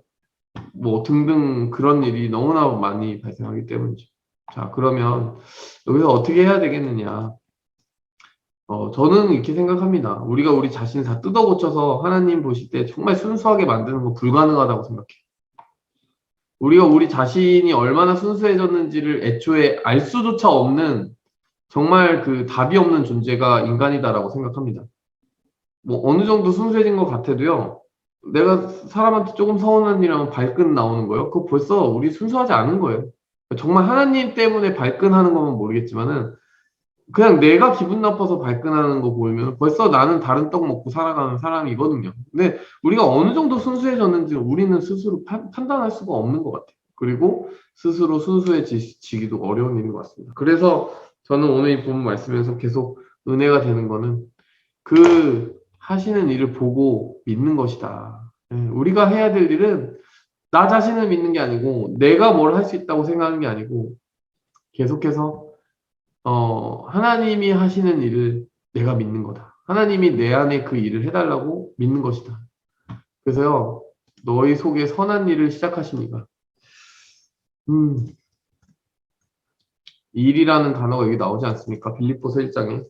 뭐 등등 그런 일이 너무나 많이 발생하기 때문이죠. 자, 그러면 여기서 어떻게 해야 되겠느냐? 저는 이렇게 생각합니다. 우리가 우리 자신을 다 뜯어 고쳐서 하나님 보실 때 정말 순수하게 만드는 건 불가능하다고 생각해요. 우리가 우리 자신이 얼마나 순수해졌는지를 애초에 알 수조차 없는 정말 그 답이 없는 존재가 인간이다라고 생각합니다. 뭐 어느 정도 순수해진 것 같아도요. 내가 사람한테 조금 서운한 일하면 발끈 나오는 거예요. 그거 벌써 우리 순수하지 않은 거예요. 정말 하나님 때문에 발끈하는 거면 모르겠지만은 그냥 내가 기분 나빠서 발끈하는 거 보이면 벌써 나는 다른 떡 먹고 살아가는 사람이거든요. 근데 우리가 어느 정도 순수해졌는지 우리는 스스로 판단할 수가 없는 것 같아요. 그리고 스스로 순수해지기도 어려운 일인 것 같습니다. 그래서 저는 오늘 이 본문 말씀에서 계속 은혜가 되는 거는 그 하시는 일을 보고 믿는 것이다. 우리가 해야 될 일은 나 자신을 믿는 게 아니고 내가 뭘 할 수 있다고 생각하는 게 아니고 계속해서 하나님이 하시는 일을 내가 믿는 거다. 하나님이 내 안에 그 일을 해달라고 믿는 것이다. 그래서요, 너희 속에 선한 일을 시작하시니까. 일이라는 단어가 여기 나오지 않습니까? 빌립보서 1장에.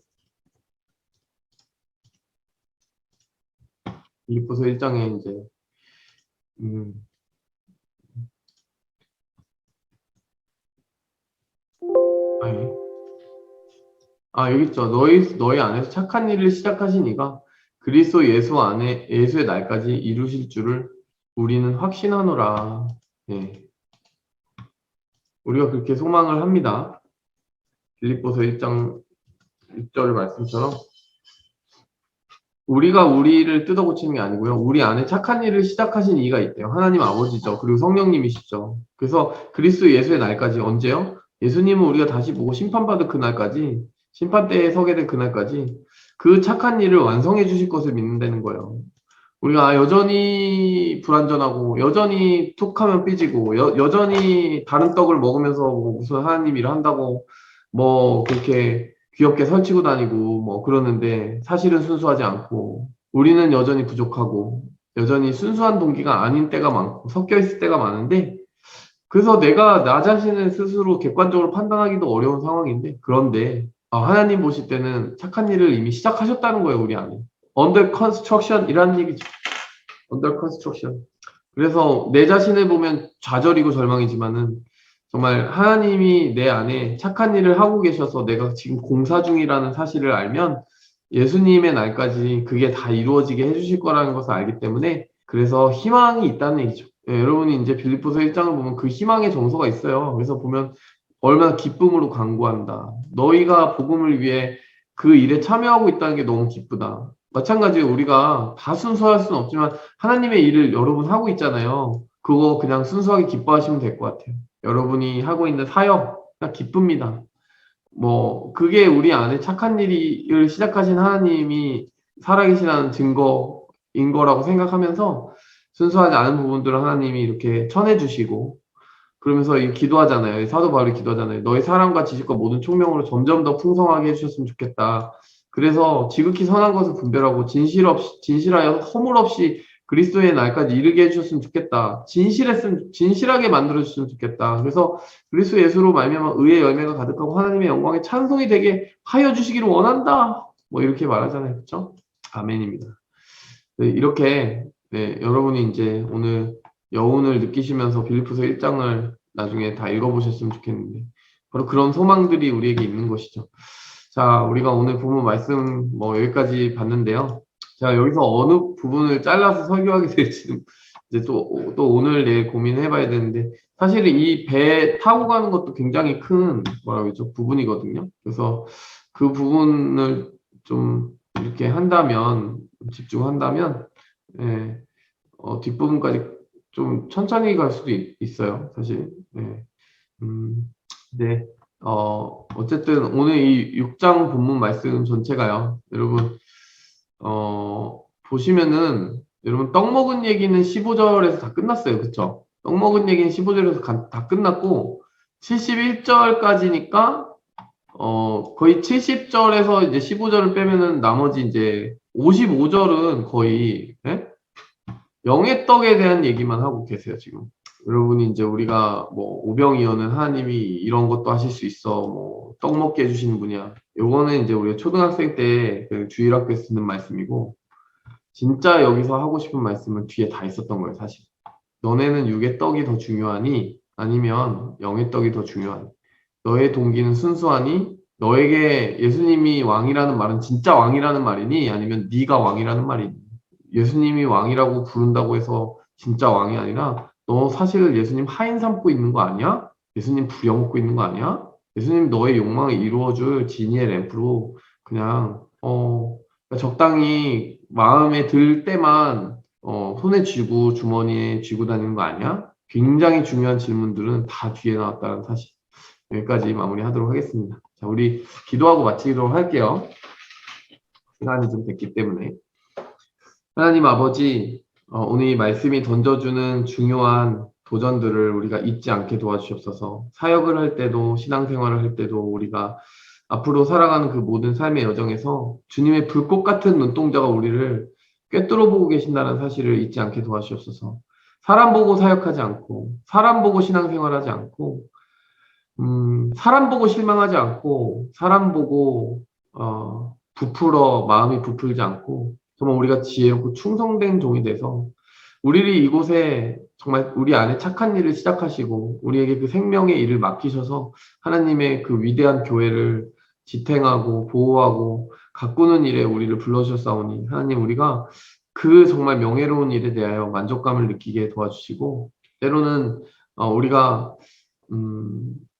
빌립보서 1장에 이제, 여기 있죠. 너희 안에서 착한 일을 시작하시니까 그리스도 예수의 날까지 이루실 줄을 우리는 확신하노라. 예. 우리가 그렇게 소망을 합니다. 빌립보서 1장 6절 말씀처럼 우리가 우리를 뜯어 고치는 게 아니고요. 우리 안에 착한 일을 시작하신 이가 있대요. 하나님 아버지죠. 그리고 성령님이시죠. 그래서 그리스도 예수의 날까지 언제요? 예수님은 우리가 다시 보고 심판받을 그날까지, 심판대에 서게 될 그날까지 그 착한 일을 완성해 주실 것을 믿는다는 거예요. 우리가 여전히 불완전하고 여전히 툭하면 삐지고 여전히 다른 떡을 먹으면서 뭐 무슨 하나님 일을 한다고 뭐 그렇게 귀엽게 설치고 다니고 뭐 그러는데 사실은 순수하지 않고 우리는 여전히 부족하고 여전히 순수한 동기가 아닌 때가 많고 섞여 있을 때가 많은데 그래서 내가 나 자신을 스스로 객관적으로 판단하기도 어려운 상황인데 그런데 하나님 보실 때는 착한 일을 이미 시작하셨다는 거예요, 우리 안에. under construction 이라는 얘기죠. under construction. 그래서 내 자신을 보면 좌절이고 절망이지만은 정말 하나님이 내 안에 착한 일을 하고 계셔서 내가 지금 공사 중이라는 사실을 알면 예수님의 날까지 그게 다 이루어지게 해주실 거라는 것을 알기 때문에 그래서 희망이 있다는 얘기죠. 예, 여러분이 이제 빌립보서 1장을 보면 그 희망의 정서가 있어요. 그래서 보면 얼마나 기쁨으로 간구한다. 너희가 복음을 위해 그 일에 참여하고 있다는 게 너무 기쁘다. 마찬가지로 우리가 다 순수할 수는 없지만 하나님의 일을 여러분 하고 있잖아요. 그거 그냥 순수하게 기뻐하시면 될 것 같아요. 여러분이 하고 있는 사역, 그냥 기쁩니다. 뭐 그게 우리 안에 착한 일을 시작하신 하나님이 살아계시다는 증거인 거라고 생각하면서 순수하지 않은 부분들을 하나님이 이렇게 쳐내주시고 그러면서 기도하잖아요. 사도 바울이 기도하잖아요. 너희 사랑과 지식과 모든 총명으로 점점 더 풍성하게 해주셨으면 좋겠다. 그래서 지극히 선한 것을 분별하고 진실하여 허물 없이 그리스도의 날까지 이르게 해주셨으면 좋겠다. 진실하게 만들어주셨으면 좋겠다. 그래서 그리스도 예수로 말미암아 의의 열매가 가득하고 하나님의 영광에 찬송이 되게 하여 주시기를 원한다. 뭐 이렇게 말하잖아요. 그렇죠? 아멘입니다. 네, 이렇게 네, 여러분이 이제 오늘 여운을 느끼시면서 빌립보서 1장을 나중에 다 읽어보셨으면 좋겠는데 바로 그런 소망들이 우리에게 있는 것이죠. 자, 우리가 오늘 본문 말씀 뭐 여기까지 봤는데요. 제가 여기서 어느 부분을 잘라서 설교하게 될지는 이제 또 오늘 내일 고민해봐야 되는데 사실은 이 배 타고 가는 것도 굉장히 큰 뭐라고 했죠? 부분이거든요. 그래서 그 부분을 좀 이렇게 한다면 집중한다면 예, 뒷부분까지 좀 천천히 갈 수도 있어요, 사실. 네. 네. 어쨌든 오늘 이 6장 본문 말씀 전체가요. 여러분, 보시면은 여러분 떡 먹은 얘기는 15절에서 다 끝났어요. 그쵸? 떡 먹은 얘기는 15절에서 다 끝났고 71절까지니까 거의 70절에서 이제 15절을 빼면은 나머지 이제 55절은 거의 네? 영의 떡에 대한 얘기만 하고 계세요, 지금. 여러분이 이제 우리가 뭐 오병이어는 하나님이 이런 것도 하실 수 있어, 뭐 떡 먹게 해주시는 분이야. 요거는 이제 우리가 초등학생 때 그 주일학교에 쓰는 말씀이고, 진짜 여기서 하고 싶은 말씀은 뒤에 다 있었던 거예요, 사실. 너네는 육의 떡이 더 중요하니, 아니면 영의 떡이 더 중요하니. 너의 동기는 순수하니, 너에게 예수님이 왕이라는 말은 진짜 왕이라는 말이니, 아니면 네가 왕이라는 말이니. 예수님이 왕이라고 부른다고 해서 진짜 왕이 아니라 너 사실 예수님 하인 삼고 있는 거 아니야? 예수님 부려먹고 있는 거 아니야? 예수님 너의 욕망을 이루어줄 지니의 램프로 그냥 적당히 마음에 들 때만 손에 쥐고 주머니에 쥐고 다니는 거 아니야? 굉장히 중요한 질문들은 다 뒤에 나왔다는 사실. 여기까지 마무리하도록 하겠습니다. 자, 우리 기도하고 마치도록 할게요. 시간이 좀 됐기 때문에. 하나님 아버지, 오늘 이 말씀이 던져주는 중요한 도전들을 우리가 잊지 않게 도와주시옵소서. 사역을 할 때도 신앙생활을 할 때도 우리가 앞으로 살아가는 그 모든 삶의 여정에서 주님의 불꽃 같은 눈동자가 우리를 꿰뚫어 보고 계신다는 사실을 잊지 않게 도와주시옵소서. 사람 보고 사역하지 않고 사람 보고 신앙생활하지 않고 사람 보고 실망하지 않고 사람 보고 부풀어 마음이 부풀지 않고 정말 우리가 지혜롭고 충성된 종이 돼서 우리를 이곳에 정말 우리 안에 착한 일을 시작하시고 우리에게 그 생명의 일을 맡기셔서 하나님의 그 위대한 교회를 지탱하고 보호하고 가꾸는 일에 우리를 불러주셨사오니 하나님 우리가 그 정말 명예로운 일에 대하여 만족감을 느끼게 도와주시고 때로는 우리가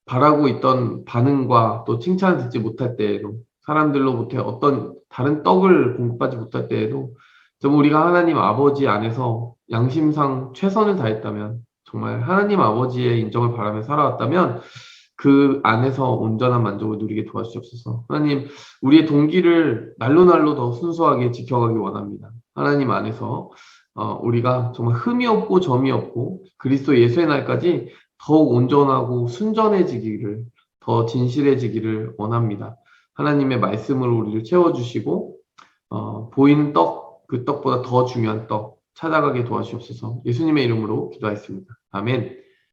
바라고 있던 반응과 또 칭찬을 듣지 못할 때에도 사람들로부터 어떤 다른 떡을 공급하지 못할 때에도 정말 우리가 하나님 아버지 안에서 양심상 최선을 다했다면, 정말 하나님 아버지의 인정을 바라며 살아왔다면 그 안에서 온전한 만족을 누리게 도와주시옵소서. 하나님, 우리의 동기를 날로 날로 더 순수하게 지켜가기 원합니다. 하나님 안에서 우리가 정말 흠이 없고 점이 없고 그리스도 예수의 날까지 더욱 온전하고 순전해지기를, 더 진실해지기를 원합니다. 하나님의 말씀으로 우리를 채워주시고 보이는 떡, 그 떡보다 더 중요한 떡 찾아가게 도와주시옵소서. 예수님의 이름으로 기도하였습니다. 아멘.